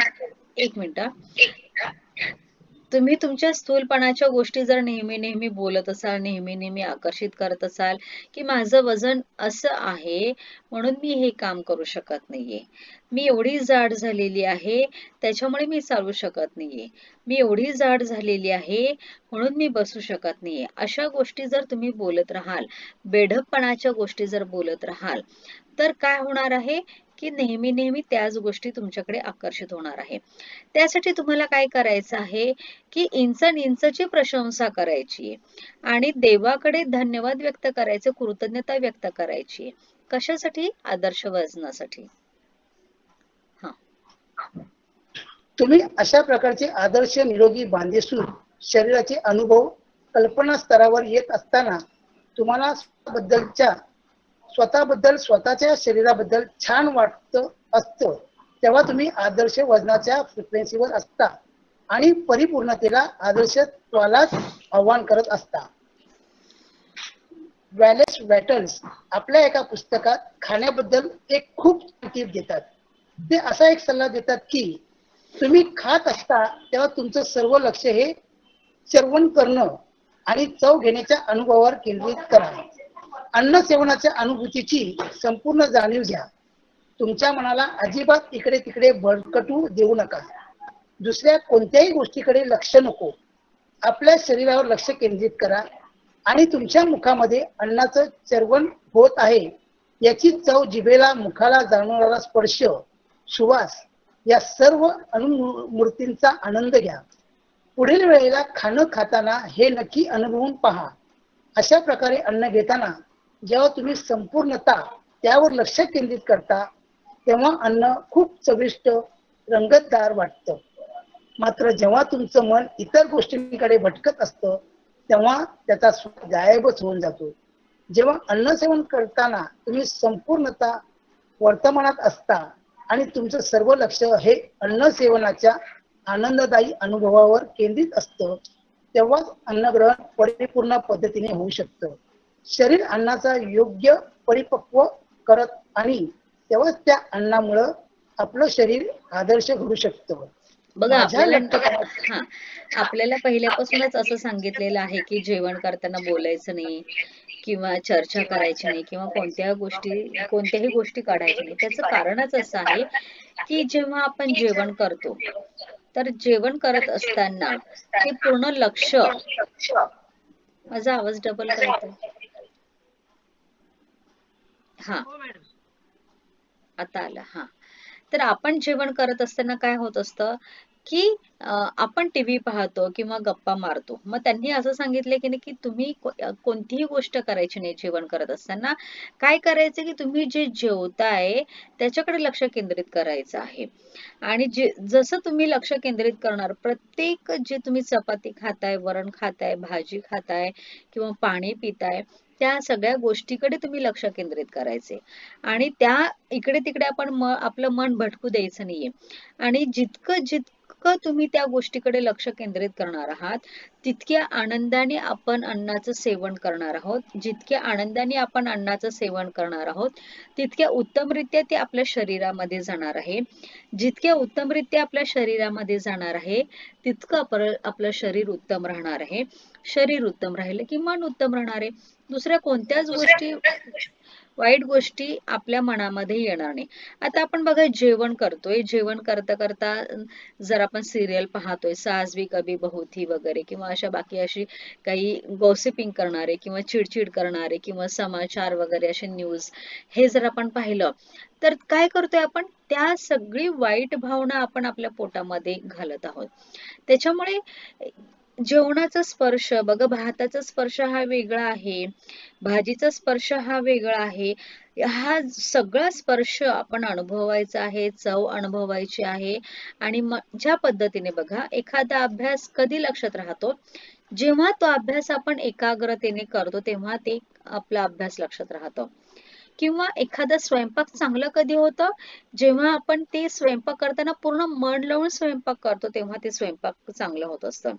एक मिनिट हा. तुम्ही तुमच्या स्थूलपणाच्या गोष्टी जर नेहमी नेहमी बोलत असाल, नेहमी नेहमी आकर्षित करत असाल की माझं वजन असं आहे म्हणून मी हे काम करू शकत नाहीये, मी एवढी जाड झालेली आहे त्याच्यामुळे मी चालू शकत नाहीये, मी एवढी जाड झालेली आहे म्हणून मी बसू शकत नाहीये, अशा गोष्टी जर तुम्ही बोलत राहाल, बेढपपणाच्या गोष्टी जर बोलत राहाल, तर काय होणार आहे की नेहमी नेहमी त्याच गोष्टी तुमच्याकडे आकर्षित होणार आहे. त्यासाठी तुम्हाला काय करायचं आहे की इंचाची प्रशंसा करायची आणि देवाकडे धन्यवाद व्यक्त करायचे, कृतज्ञता व्यक्त करायची. कशासाठी? आदर्श वजनासाठी. हा. तुम्ही अशा प्रकारचे आदर्श निरोगी बांधेसूद शरीराचे अनुभव कल्पना स्तरावर येत असताना तुम्हाला स्वतःबद्दल स्वतःच्या शरीराबद्दल छान वाटतं असतं, तेव्हा तुम्ही आदर्श वजनाच्या फ्रिक्वेन्सीवर असता आणि परिपूर्णतेला आदर्शत्वालाच आव्हान करत असता. वॅलेस वॅटल्स आपल्या एका पुस्तकात खाण्याबद्दल एक खूप टीप देतात. ते असा एक सल्ला देतात की तुम्ही खात असता तेव्हा तुमचं सर्व लक्ष हे चर्वण करणं आणि चव घेण्याच्या अनुभवावर केंद्रित करा. अन्न सेवनाच्या अनुभूतीची संपूर्ण जाणीव घ्या. तुमच्या मनाला अजिबात इकडे तिकडे भरकटू देऊ नका. दुसऱ्या कोणत्याही गोष्टीकडे लक्ष नको. आपल्या शरीरावर लक्ष केंद्रित करा आणि तुमच्या मुखामध्ये अन्नाचं चर्वण होत आहे याची चव, जिभेला मुखाला जाणवणारा स्पर्श, सुवास, या सर्व अणुमूर्तींचा आनंद घ्या. पुढील वेळेला खाणं खाताना हे नक्की अनुभवून पहा. अशा प्रकारे अन्न घेताना जेव्हा तुम्ही संपूर्णतः त्यावर लक्ष केंद्रित करता तेव्हा अन्न खूप चविष्ट, रंगतदार वाटतं. मात्र जेव्हा तुमचं मन इतर गोष्टींकडे भटकत असतं तेव्हा त्याचा स्वाद गायबच होऊन जातो. जेव्हा अन्न सेवन करताना तुम्ही संपूर्णतः वर्तमानात असता आणि तुमचं सर्व लक्ष हे अन्न सेवनाच्या आनंददायी अनुभवावर केंद्रित असतं, तेव्हाच अन्नग्रहण परिपूर्ण पद्धतीने होऊ शकतं. शरीर अन्नाचा योग्य परिपक्व करत आणि तेव्हाच त्या अन्नामुळं आपलं शरीर आदर्श घडू शकतं. बघा माझ्या आपल्याला, लठ्ठपणाची हा, आपल्याला पहिल्यापासूनच असं सांगितलेलं आहे की जेवण करताना बोलायचं नाही किंवा चर्चा करायची नाही किंवा कोणत्याही गोष्टी काढायच्या नाही. त्याचं कारणच असं आहे की जेव्हा आपण जेवण करतो तर जेवण करत असताना ते पूर्ण लक्ष, माझा आवाज डबल का येतोय? हा, आता आला. हा, तर आपण जेवण करत असताना काय होत असतं की आपण टीव्ही पाहतो किंवा गप्पा मारतो. मग त्यांनी असं सांगितलंय की नाही, की तुम्ही कोणतीही गोष्ट करायची नाही जेवण करत असताना. काय करायचं की तुम्ही जे जेवताय त्याच्याकडे लक्ष केंद्रित करायचं आहे. आणि जसं तुम्ही लक्ष केंद्रित करणार, प्रत्येक जे तुम्ही चपाती खाताय, वरण खाताय, भाजी खाताय किंवा पाणी पिताय, त्या सगळ्या गोष्टीकडे तुम्ही लक्ष केंद्रित करायचे. आणि त्या इकडे-तिकडे आपण आपलं मन भटकू द्यायचं नाहीये. आणि जितकं तुम्ही त्या गोष्टीकडे लक्ष केंद्रित करणार आहात, तितक्या आनंदाने आपण अन्नाचं सेवन करणार आहोत. जितक्या आनंदाने आपण अन्नाचं सेवन करणार आहोत, तितक्या उत्तमरित्या ते आपल्या शरीरामध्ये जाणार आहे. जितक्या उत्तमरित्या आपल्या शरीरामध्ये जाणार आहे, तितकं आपलं शरीर उत्तम राहणार आहे. शरीर उत्तम राहिलं की मन उत्तम राहणार आहे. दुसऱ्या कोणत्याच गोष्टी, वाईट गोष्टी आपल्या मनामध्ये येणार नाही. आता आपण बघा जेवण करतोय, जेवण करता करता जर आपण सिरियल पाहतोय, सास भी कभी बहू थी वगैरे, किंवा अशा बाकी अशी काही गॉसिपिंग करणारे किंवा चिडचिड करणारे किंवा समाचार वगैरे असे न्यूज, हे जर आपण पाहिलं तर काय करतोय आपण, त्या सगळी वाईट भावना आपण आपल्या पोटामध्ये घालत आहोत. त्याच्यामुळे जेवणाचा स्पर्श बघा, भाताचा स्पर्श हा वेगळा आहे, भाजीचा स्पर्श हा वेगळा आहे. हा सगळा स्पर्श आपण अनुभवायचा आहे, चव अनुभवायची आहे. आणि ज्या पद्धतीने बघा, एखादा अभ्यास कधी लक्षात राहतो, जेव्हा तो अभ्यास आपण एकाग्रतेने करतो तेव्हा ते आपला अभ्यास लक्षात राहतो. किंवा एखादा स्वयंपाक चांगलं कधी होतं, जेव्हा आपण ते स्वयंपाक करताना पूर्ण मन लावून स्वयंपाक करतो तेव्हा ते स्वयंपाक चांगलं होत असतं.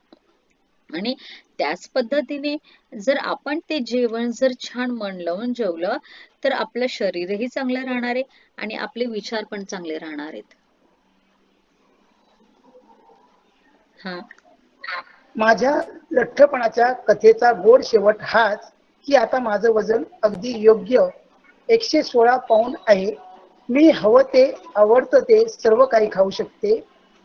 आणि त्याच पद्धतीने जर आपण ते जेवण जर छान मन लावून जेवलं तर आपलं शरीरही चांगलं राहणार आहे आणि आपले विचार पण चांगले राहणार आहेत. हा. माझ्या लठ्ठपणाच्या कथेचा गोड शेवट हाच की आता माझं वजन अगदी योग्य 116 पाऊंड आहे. मी हवं ते, आवडतं ते सर्व काही खाऊ शकते.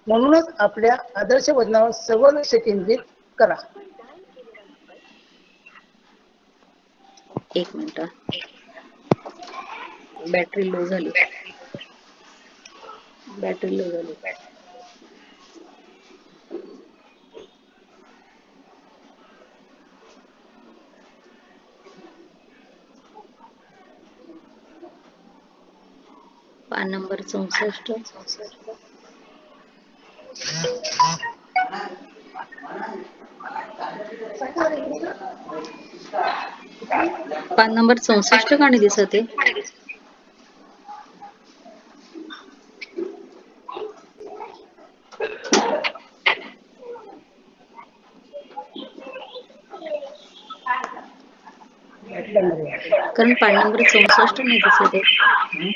म्हणूनच आपल्या आदर्श वजनावर सर्व लक्ष केंद्रित करा. एक मिनिट, बॅटरी लो झाली, बॅटरी लो झाली. पान नंबर 64. पान नंबर 64 गाणी दिसत आहे. कारण पान नंबर 64 नाही दिसत आहे.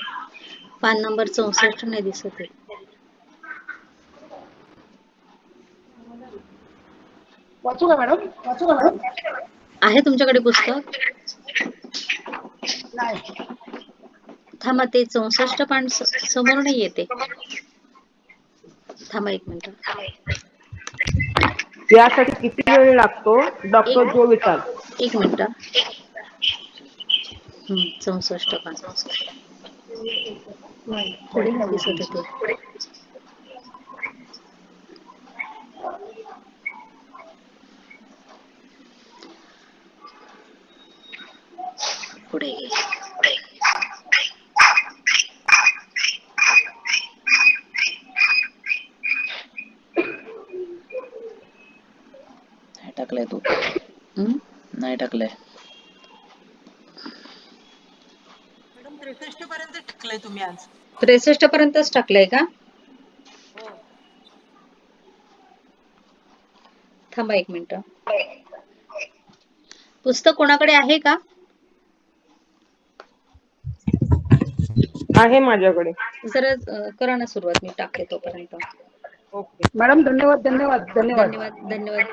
पान नंबर 64 नाही दिसत आहे. वाचू का मॅडम? आहे तुमच्याकडे पुस्तक? नाही. थांबा, ते 64 पान समोर नाही येते. थांबा एक मिनिट. यासाठी किती वेळ लागतो? डॉक्टर जो विटाल. एक मिनिट. 64 पान पुढे नाही दिसत आहे ते. पुढे घे. टाकलाय तू? नाही टाकलाय. मॅडम 63 पर्यंत टाकलंय तुम्ही आज. 63 पर्यंतच टाकलंय का? हो. थांबा एक मिनिट. पुस्तक कोणाकडे आहे का? आहे माझ्याकडे. जरा करा ना सुरुवात, मी टाकते तोपर्यंत. ओके मॅडम धन्यवाद धन्यवाद धन्यवाद. धन्यवाद धन्यवाद.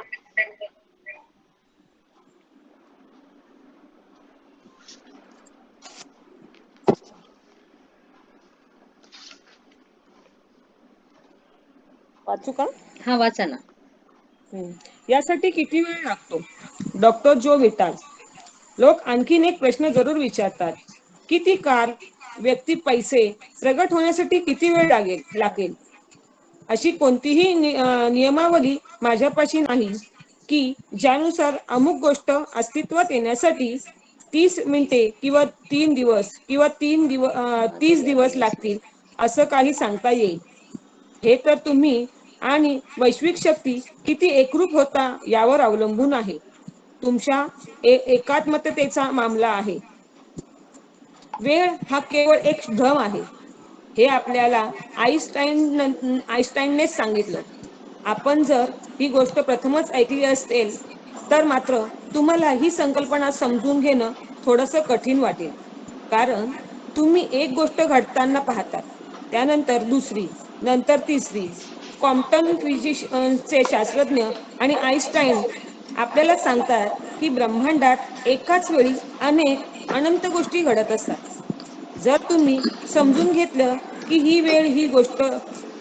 वाचू का? हा वाचा ना. यासाठी किती वेळ लागतो? डॉक्टर जो विटाल. लोक आणखीन एक प्रश्न जरूर विचारतात. किती काळ, व्यक्ती, पैसे प्रगट होण्यासाठी किती वेळ लागेल? अशी कोणतीही नियमावली माझ्यापाशी नाही की ज्यानुसार अमुक गोष्ट अस्तित्वात येण्यासाठी 30 मिनिटे किंवा 3 दिवस किंवा 30 दिवस लागतील असं काही सांगता येईल. हे तर तुम्ही आणि वैश्विक शक्ती किती एकरूप होता यावर अवलंबून आहे. तुमच्या एकात्मतेचा मामला आहे. वेळ हा केवळ एक भ्रम आहे हे आपल्याला आईन्स्टाईननेच सांगितलं. आपण जर ही गोष्ट प्रथमच ऐकली असेल तर मात्र तुम्हाला ही संकल्पना समजून घेणं थोडंसं कठीण वाटेल. कारण तुम्ही एक गोष्ट घडताना पाहतात, त्यानंतर दुसरी, नंतर तिसरी. क्वांटम फिजिक्सचे शास्त्रज्ञ आणि आईन्स्टाईन आपल्याला सांगतात की ब्रह्मांडात एकाच वेळी अनंत गोष्टी घडत असतात. जर तुम्ही समजून घेतलं की ही गोष्ट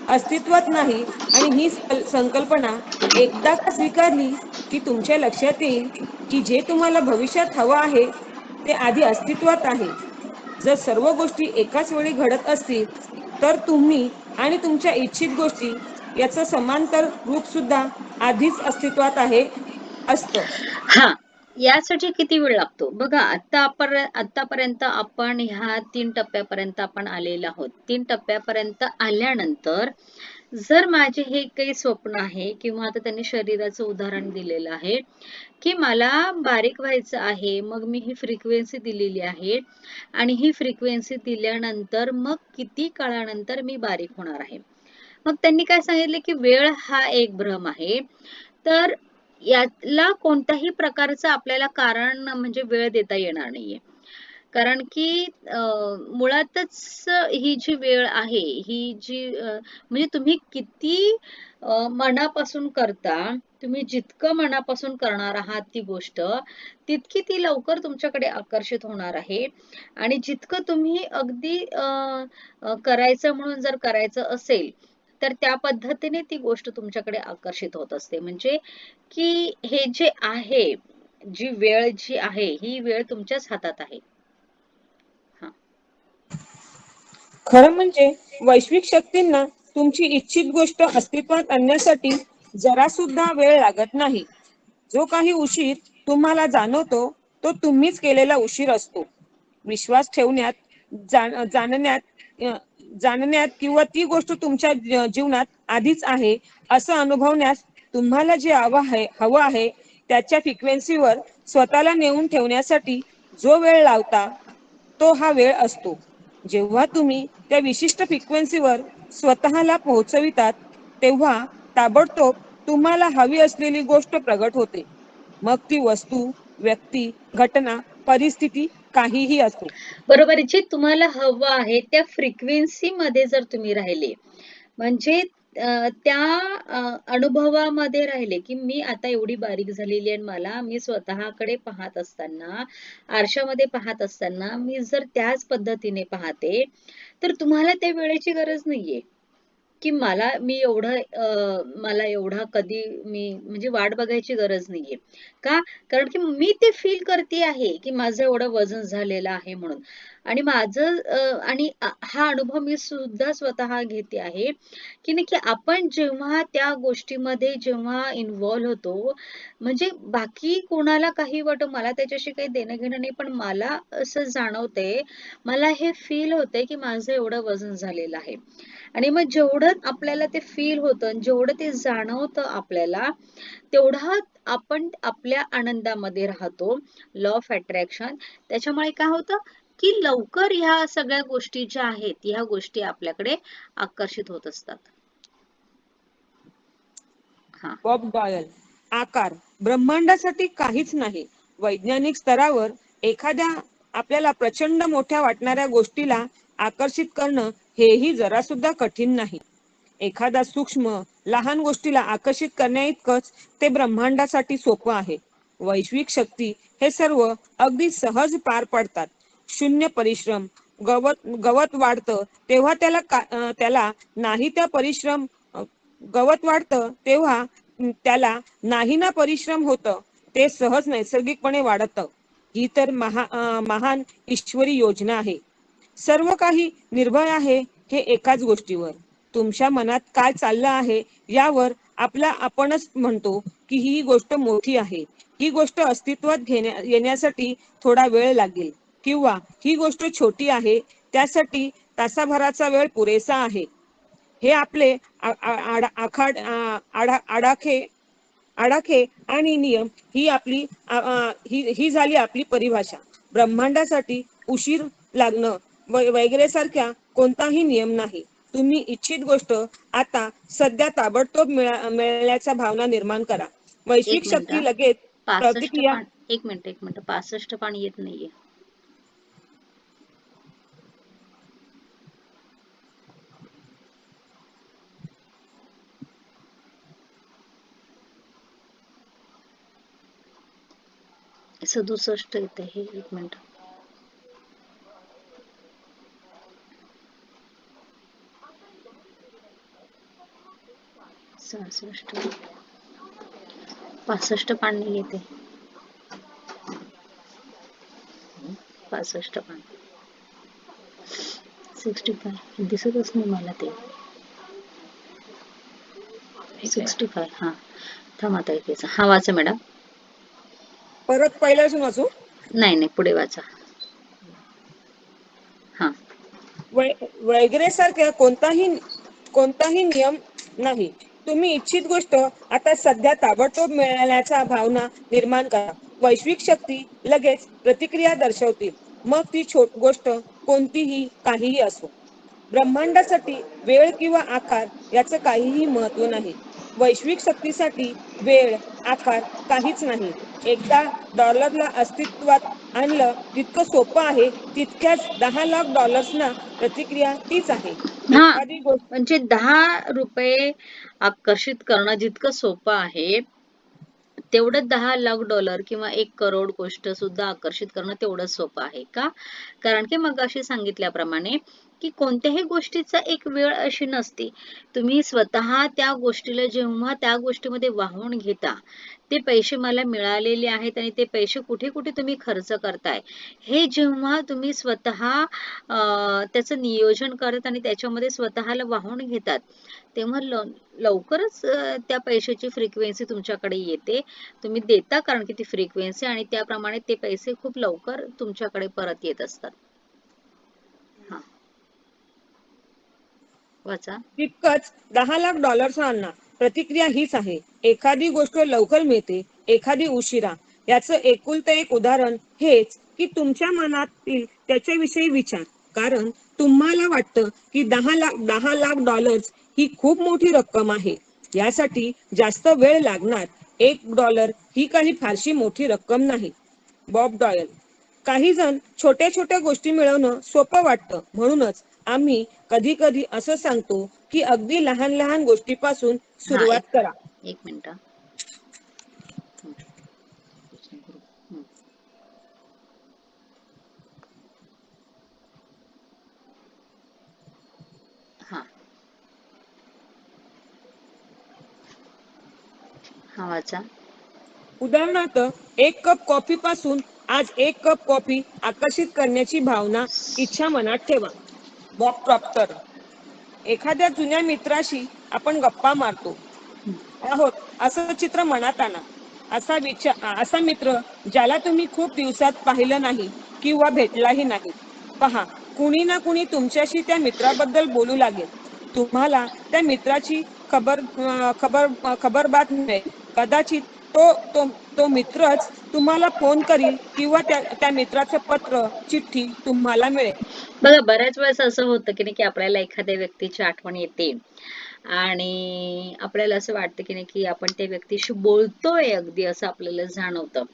अस्तित्वात नाही आणि ही संकल्पना एकदा का स्वीकारली की तुमच्या लक्षात येईल की जे तुम्हाला भविष्यात हवं आहे ते आधी अस्तित्वात आहे. जर सर्व गोष्टी एकाच वेळी घडत असतील तर तुम्ही आणि तुमच्या इच्छित गोष्टी याचं समांतर रूप सुद्धा आधीच अस्तित्वात आहे असतं. हा, यासाठी किती वेळ लागतो बघा. आतापर्यंत आपण ह्या 3 टप्प्यापर्यंत आपण आलेलो आहोत. 3 टप्प्यापर्यंत आल्यानंतर जर माझे हे काही स्वप्न आहे किंवा आता त्यांनी शरीराचं उदाहरण दिलेलं आहे की मला बारीक व्हायचं आहे, मग मी ही फ्रिक्वेन्सी दिलेली आहे आणि ही फ्रिक्वेन्सी दिल्यानंतर मग किती काळानंतर मी बारीक होणार आहे. मग त्यांनी काय सांगितले की वेळ हा एक भ्रम आहे. तर याला कोणत्याही प्रकारचं आपल्याला कारण म्हणजे वेळ देता येणार नाहीये. कारण की मुळातच ही जी वेळ आहे ही जी म्हणजे तुम्ही किती मनापासून करता, तुम्ही जितकं मनापासून करणार आहात ती गोष्ट तितकी ती लवकर तुमच्याकडे आकर्षित होणार आहे. आणि जितकं तुम्ही अगदी करायचं म्हणून जर करायचं असेल तर त्या पद्धतीने ती गोष्ट तुमच्याकडे आकर्षित होत असते. म्हणजे की हे जे आहे, जी वेळ जी आहे ही वेळ तुमच्याच हातात आहे. खरं म्हणजे वैश्विक शक्तींना तुमची इच्छित गोष्ट अस्तित्वात आणण्यासाठी जरा सुद्धा वेळ लागत नाही. जो काही उशीर तुम्हाला जाणवतो तो तुम्हीच केलेला उशीर असतो. विश्वास ठेवण्यात, जाणण्यात किंवा ती गोष्ट तुमच्या जीवनात आधीच आहे असं अनुभवण्यास तुम्हाला जे हवं आहे त्याच्या फ्रिक्वेन्सीवर स्वतःला नेऊन ठेवण्यासाठी जो वेळ लावता तो हा वेळ असतो. जेव्हा तुम्ही त्या विशिष्ट फ्रिक्वेन्सीवर स्वतःला पोहोचवितात तेव्हा ताबडतोब तुम्हाला हवी असलेली गोष्ट प्रगट होते. मग ती वस्तू, व्यक्ती, घटना, परिस्थिती काहीही असो. बरोबर, जे तुम्हाला हवं आहे त्या फ्रिक्वेन्सी मध्ये जर तुम्ही राहिले म्हणजे त्या अनुभवामध्ये राहिले की मी आता एवढी बारीक झालेली आहे, मला मी स्वतःकडे पाहत असताना, आरशामध्ये पाहत असताना मी जर त्याच पद्धतीने पाहते तर तुम्हाला त्या वेळेची गरज नाहीये की मला एवढा कधी मी म्हणजे वाट बघायची गरज नाहीये. का? कारण की मी ते फील करते आहे की माझं एवढं वजन झालेलं आहे म्हणून. आणि हा अनुभव मी सुद्धा स्वतः घेते आहे की नक्की आपण जेव्हा त्या गोष्टीमध्ये जेव्हा इन्व्हॉल्व होतो, म्हणजे बाकी कोणाला काही वाटो, मला त्याच्याशी काही देणं घेणं नाही, पण मला असं जाणवतंय, मला हे फील होतंय की माझं एवढं वजन झालेलं आहे. आणि मग जेवढं आपल्याला ते फील होतं, जेवढं ते जाणवतं आपल्याला, तेवढं आपण आपल्या आनंदामध्ये राहतो. Law of attraction. त्याच्यामुळे काय होतं की लवकर ह्या सगळ्या गोष्टी ज्या आहेत ह्या गोष्टी आपल्याकडे आकर्षित होत असतात. हा. Bob Doyle. आकार ब्रह्मांडासाठी काहीच नाही. वैज्ञानिक स्तरावर एखाद्या आपल्याला प्रचंड मोठ्या वाटणाऱ्या गोष्टीला आकर्षित करणं हेही जरा सुद्धा कठीण नाही. एखादा सूक्ष्म लहान गोष्टीला आकर्षित करण्याइतकंच ते ब्रह्मांडासाठी सोपं आहे. वैश्विक शक्ती हे सर्व अगदी सहज पार पडतात. शून्य परिश्रम. गवत वाढतं तेव्हा त्याला नाही त्या परिश्रम गवत वाढतं तेव्हा त्याला नाही ना परिश्रम होतं, ते सहज नैसर्गिकपणे वाढतं. ही तर महान ईश्वरी योजना आहे. सर्व काही निर्भय आहे हे एकाच गोष्टीवर, तुमच्या मनात काय चाललं आहे यावर आपला आपणच म्हणतो की ही गोष्ट मोठी आहे, ही गोष्ट अस्तित्वात येण्यासाठी थोडा वेळ लागेल, किंवा ही गोष्ट छोटी आहे त्यासाठी तासाभराचा वेळ पुरेसा आहे. हे आपले आडाखे आडाखे आणि नियम ही आपली ही झाली आपली परिभाषा. ब्रह्मांडासाठी उशीर लागणं वगैरे सारख्या कोणताही नियम नाही. तुम्ही इच्छित गोष्ट आता सध्या ताबडतोब मिळण्याच्या भावना निर्माण करा. एक वैश्विक मिनिट शक्ती हा. लगेच 65 प्रतिक्रिया. पान, एक मिनिट 65 पान येत नाहीये. सदुसष्ट येते हे, एक मिनिट. सहासष्ट, 65 पान नाही येते. 65 पान, 65 दिसतच नाही मला ते. 65 हा. थांब आता ऐकायचं. हा वाचा मॅडम. परत पहिल्यापासून वाचू. नाही पुढे वाचा. हा. वगैरे सारख्या कोणताही नियम नाही. तुम्ही इच्छित गोष्ट आता सध्या ताबडतोब मिळण्याच्या भावना निर्माण करा. वैश्विक शक्ती लगेच प्रतिक्रिया दर्शवतील, मग ती गोष्ट कोणतीही काहीही असो. ब्रह्मांडासाठी वेळ किंवा आकार याचं काहीही महत्व नाही. वैश्विक शक्तीसाठी वेळ आकार काहीच नाही. एकदा डॉलरला अस्तित्वात आणलं जितकं सोपं आहे, तितक्याच 10 लाख डॉलर्सना प्रतिक्रिया तीच आहे. हा, एखादी गोष्ट म्हणजे 10 रुपये आकर्षित करणं जितकं सोपं आहे, तेवढं 10 लाख डॉलर किंवा 1 करोड गोष्ट सुद्धा आकर्षित करणं तेवढंच सोपं आहे. का? कारण की मगाशी सांगितल्याप्रमाणे की कोणत्याही गोष्टीचा एक वेळ अशी नसते. तुम्ही स्वतः त्या गोष्टीला जेव्हा त्या गोष्टीमध्ये वाहून घेता, ते पैसे मला मिळालेले आहेत आणि ते पैसे कुठे कुठे तुम्ही खर्च करताय, हे जेव्हा तुम्ही स्वतः त्याचं नियोजन करत आणि त्याच्यामध्ये स्वतःला वाहून घेतात, तेव्हा लवकरच त्या पैशाची फ्रिक्वेन्सी तुमच्याकडे येते. तुम्ही देता कारण की ती फ्रिक्वेन्सी, आणि त्याप्रमाणे ते पैसे खूप लवकर तुमच्याकडे परत येत असतात. हा, वाचा. तितकंच 10 लाख डॉलर्सना प्रतिक्रिया हीच आहे. एखादी गोष्ट लवकर मिळते, एखादी उशिरा. याचं एकुलतं एक उदाहरण हेच की तुमच्या मनातील त्याच्याविषयी विचार. कारण तुम्हाला वाटतं की 10 लाख डॉलर्स ही खूप मोठी रक्कम आहे, यासाठी जास्त वेळ लागणार. $1 ही काही फारशी मोठी रक्कम नाही. Bob Doyle. काही जण छोट्या छोट्या गोष्टी मिळवणं सोपं वाटतं, म्हणूनच आम्ही कधी कधी असं सांगतो की अगदी लहान लहान गोष्टीपासून हा, सुरुवात करा. एक मिनिट. हा, हा वाचा. उदाहरणार्थ, 1 कप कॉफी पासून आज 1 कप कॉफी आकर्षित करण्याची भावना, इच्छा मनात ठेवा. Bob Procter. एखाद्या जुन्या मित्राशी आपण गप्पा मारतो आहोत असं चित्र मनात आणा. असा मित्र ज्याला तुम्ही खूप दिवसात पाहिलं नाही किंवा भेटलाही नाही. पहा, कुणी ना कुणी तुमच्याशी त्या मित्राबद्दल बोलू लागेल. तुम्हाला त्या मित्राची खबरबात मिळेल. कदाचित तो तो तो मित्रच तुम्हाला फोन करील किंवा त्या मित्राचं पत्र चिठ्ठी तुम्हाला मिळेल. बघा, बऱ्याच वेळेस असं होतं की नाही की आपल्याला एखाद्या व्यक्तीची आठवण येते आणि आपल्याला असं वाटतं की नाही की आपण त्या व्यक्तीशी बोलतोय अगदी, असं आपल्याला जाणवतं.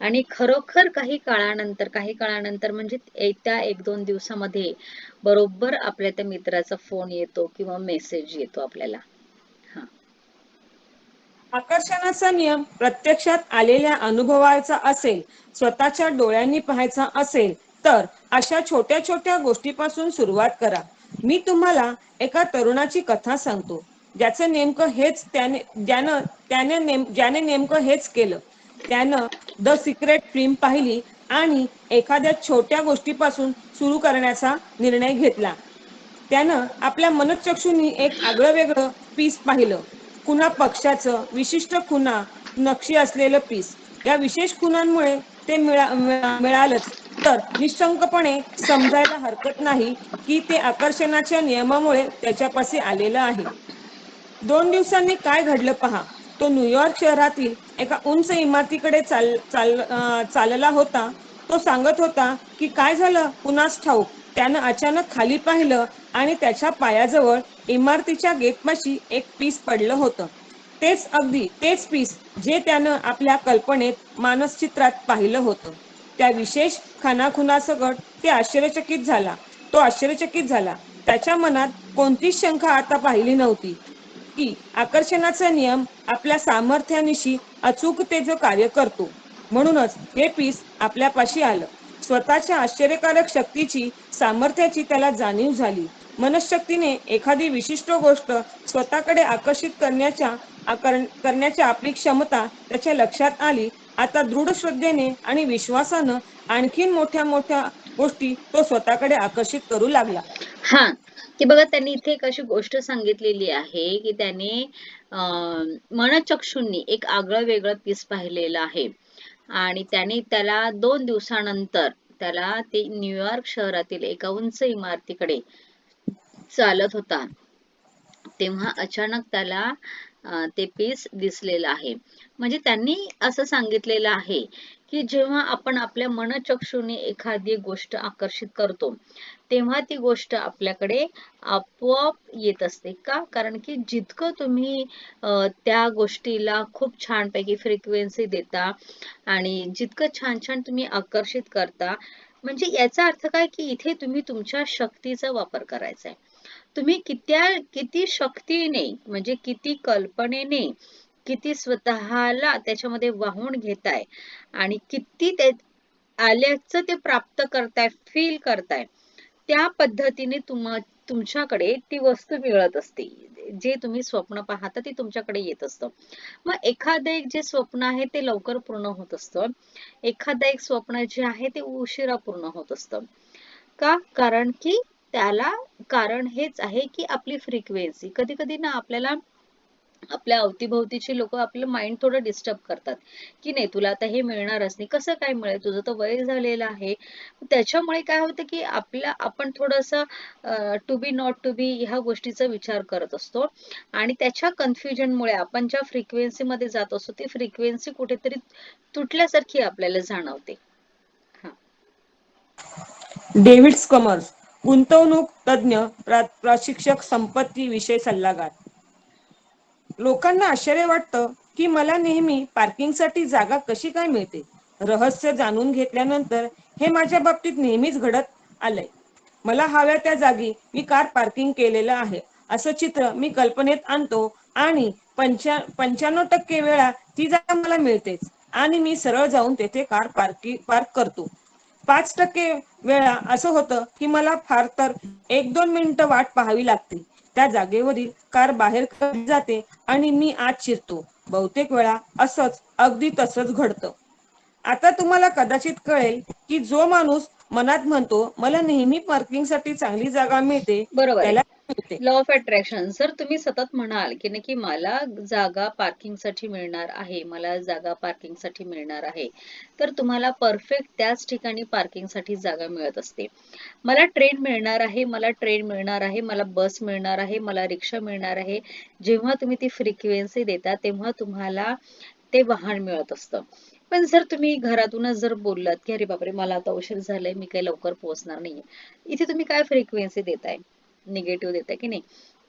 आणि खरोखर काही काळानंतर म्हणजे येत्या 1-2 दिवसामध्ये बरोबर आपल्या त्या मित्राचा फोन येतो किंवा मेसेज येतो आपल्याला. हा, आकर्षणाचा नियम प्रत्यक्षात आलेल्या अनुभवाचा असेल, स्वतःच्या डोळ्यांनी पाहायचा असेल, तर अशा छोट्या छोट्या गोष्टीपासून सुरुवात करा. मी तुम्हाला एका तरुणाची कथा सांगतो, ज्याचं नेमकं हेच ज्याने नेमकं हेच केलं. त्यानं द सिक्रेट फिल्म पाहिली आणि एखाद्या छोट्या गोष्टीपासून सुरू करण्याचा निर्णय घेतला. त्यानं आपल्या मनोचक्षुनी एक आगळं वेगळं पीस पाहिलं. कुणा पक्षाचं विशिष्ट खुणा नक्षी असलेलं पीस. या विशेष खुणांमुळे ते मिळालंच तर निशंकपणे समजायला हरकत नाही की ते आकर्षणाच्या नियमामुळे त्याच्यापाशी आलेलं आहे. 2 दिवसांनी काय घडलं पहा. तो न्यूयॉर्क शहरातील एका उंच इमारतीकडे चालला होता. तो सांगत होता की काय झालं कुणास ठाऊक. त्यानं अचानक खाली पाहिलं आणि त्याच्या पायाजवळ इमारतीच्या गेटपाशी एक पीस पडलं होतं. अगदी तेच पीस जे त्यानं आपल्या कल्पनेत मानसचित्रात पाहिलं होतं. त्या विशेष खाणाखुणासकट तो आश्चर्यचकित झाला. त्याच्या मनात कोणतीच शंका आता पाहिली नव्हती की आकर्षणाचा नियम आपल्या सामर्थ्यानिशी अचूकतेचं कार्य करतो. म्हणूनच हे पीस आपल्यापाशी आलं. स्वतःच्या आश्चर्यकारक शक्तीची सामर्थ्याची त्याला जाणीव झाली. मनशक्तीने एखादी विशिष्ट गोष्ट स्वतःकडे आकर्षित करण्याच्या आपली क्षमता त्याच्या लक्षात आली. आता दृढ श्रद्धेने आणि विश्वासानं आणखीन मोठ्या मोठ्या गोष्टी तो स्वतःकडे आकर्षित करू लागला. हा, की बघा त्यांनी इथे एक अशी गोष्ट सांगितलेली आहे की त्याने मनचक्षुंनी एक आगळं वेगळं पीस पाहिलेलं आहे आणि त्याला 2 दिवसानंतर त्याला ते न्यूयॉर्क शहरातील एका उंच इमारतीकडे चालत होता तेव्हा अचानक त्याला ते पीस दिसलेलं आहे. म्हणजे त्यांनी असं सांगितलेलं आहे की जेव्हा आपण आपल्या मनचक्षुने एखादी गोष्ट आकर्षित करतो तेव्हा ती गोष्ट आपल्याकडे आपोआप येत असते. का? कारण की जितकं तुम्ही त्या गोष्टीला खूप छानपैकी फ्रिक्वेन्सी देता आणि जितकं छान छान तुम्ही आकर्षित करता, म्हणजे याचा अर्थ काय की इथे तुम्ही तुमच्या शक्तीचा वापर करायचा आहे. तुम्ही किती शक्तीने म्हणजे किती कल्पनेने किती स्वतःला त्याच्यामध्ये वाहून घेताय आणि किती ते आल्याचं ते प्राप्त करताय, फील करताय, त्या पद्धतीने तुमच्याकडे ती वस्तू मिळत असते. जे तुम्ही स्वप्न पाहता ते तुमच्याकडे येत असतं. मग एखादं एक जे स्वप्न आहे ते लवकर पूर्ण होत असतं. एखादं एक स्वप्न जे आहे ते उशिरा पूर्ण होत असतं. का? कारण की त्याला कारण हेच आहे की आपली फ्रिक्वेन्सी. कधी कधी ना आपल्याला आपल्या अवतीभोवतीचे लोक आपलं माइंड थोडं डिस्टर्ब करतात की नाही तुला आता हे मिळणारच नाही, कसं काय मिळेल, तुझं तर वय झालेलं आहे. त्याच्यामुळे काय होतं की आपण थोडस to be not to be ह्या गोष्टीचा विचार करत असतो आणि त्याच्या कन्फ्युजनमुळे आपण ज्या फ्रिक्वेन्सी मध्ये जात असतो ती फ्रिक्वेन्सी कुठेतरी तुटल्यासारखी आपल्याला जाणवते. हा. डेव्हिड स्कमर्स, गुंतवणूक तज्ज्ञ, प्रशिक्षक, संपत्ती विषय सल्लागार. लोकांना आश्चर्य वाटतं की मला नेहमी पार्किंगसाठी जागा कशी काय मिळते. रहस्य जाणून घेतल्यानंतर हे माझ्या बाबतीत नेहमीच घडत आलंय. मला हव्या त्या जागी मी कार पार्किंग केलेलं आहे असं चित्र मी कल्पनेत आणतो आणि 95% वेळा ती जागा मला मिळतेच आणि मी सरळ जाऊन तेथे कार पार्क करतो. 5% वेळा असं होतं की मला फार तर 1-2 मिनिटं वाट पाहावी लागते. त्या जागेवरील कार बाहेर काढली जाते आणि मी आत शिरतो. बहुतेक वेळा अगदी तसंच घडतं. आता तुम्हाला कदाचित कळेल की जो माणूस मनात म्हणतो मला नेहमी पार्किंगसाठी चांगली जागा मिळते बरोबर आहे. त्याला मिळते. Law of attraction. जर तुम्ही सतत म्हणाल की नक्की मला जागा पार्किंगसाठी मिळणार आहे, मला जागा पार्किंगसाठी मिळणार आहे, तर तुम्हाला परफेक्ट त्याच ठिकाणी पार्किंगसाठी जागा मिळत असते. मला ट्रेन मिळणार आहे, मला ट्रेन मिळणार आहे, मला बस मिळणार आहे, मला रिक्षा मिळणार आहे. जेव्हा तुम्ही ती फ्रिक्वेन्सी देता तेव्हा तुम्हाला ते वाहन मिळत असतं. पण जर तुम्ही घरातूनच जर बोललात की अरे बापरे मला आता उशीर झालाय, मी काही लवकर पोहोचणार नाहीये, इथे तुम्ही काय फ्रिक्वेन्सी देताय, निगेटिव्ह देताय की नाही,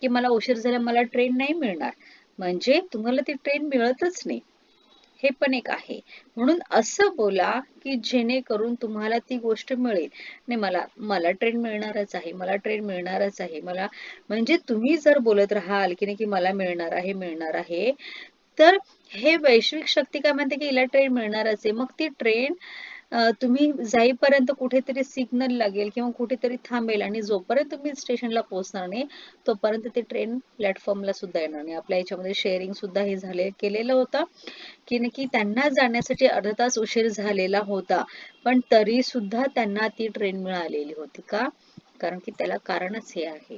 की मला उशीर झाला, मला ट्रेन नाही मिळणार, म्हणजे तुम्हाला ती ट्रेन मिळतच नाही. हे पण एक आहे. म्हणून असं बोला की जेणेकरून तुम्हाला ती गोष्ट मिळेल. नाही मला मला ट्रेन मिळणारच आहे, मला ट्रेन मिळणारच आहे, मला, म्हणजे तुम्ही जर बोलत राहाल की नाही की मला मिळणार आहे, तर हे वैश्विक शक्ती काय म्हणते की हिला ट्रेन मिळणारच आहे. मग ती ट्रेन तुम्ही जाईपर्यंत कुठेतरी सिग्नल लागेल किंवा कुठेतरी थांबेल आणि जोपर्यंत तुम्ही स्टेशनला पोहोचणार नाही तोपर्यंत ती ट्रेन प्लॅटफॉर्मला सुद्धा येणार नाही. आपल्या याच्यामध्ये शेअरिंग सुद्धा हे केलेलं होतं की नक्की त्यांना जाण्यासाठी अर्धा तास उशीर झालेला होता, पण तरी सुद्धा त्यांना ती ट्रेन मिळालेली होती. का? कारण की त्याला कारणच हे आहे.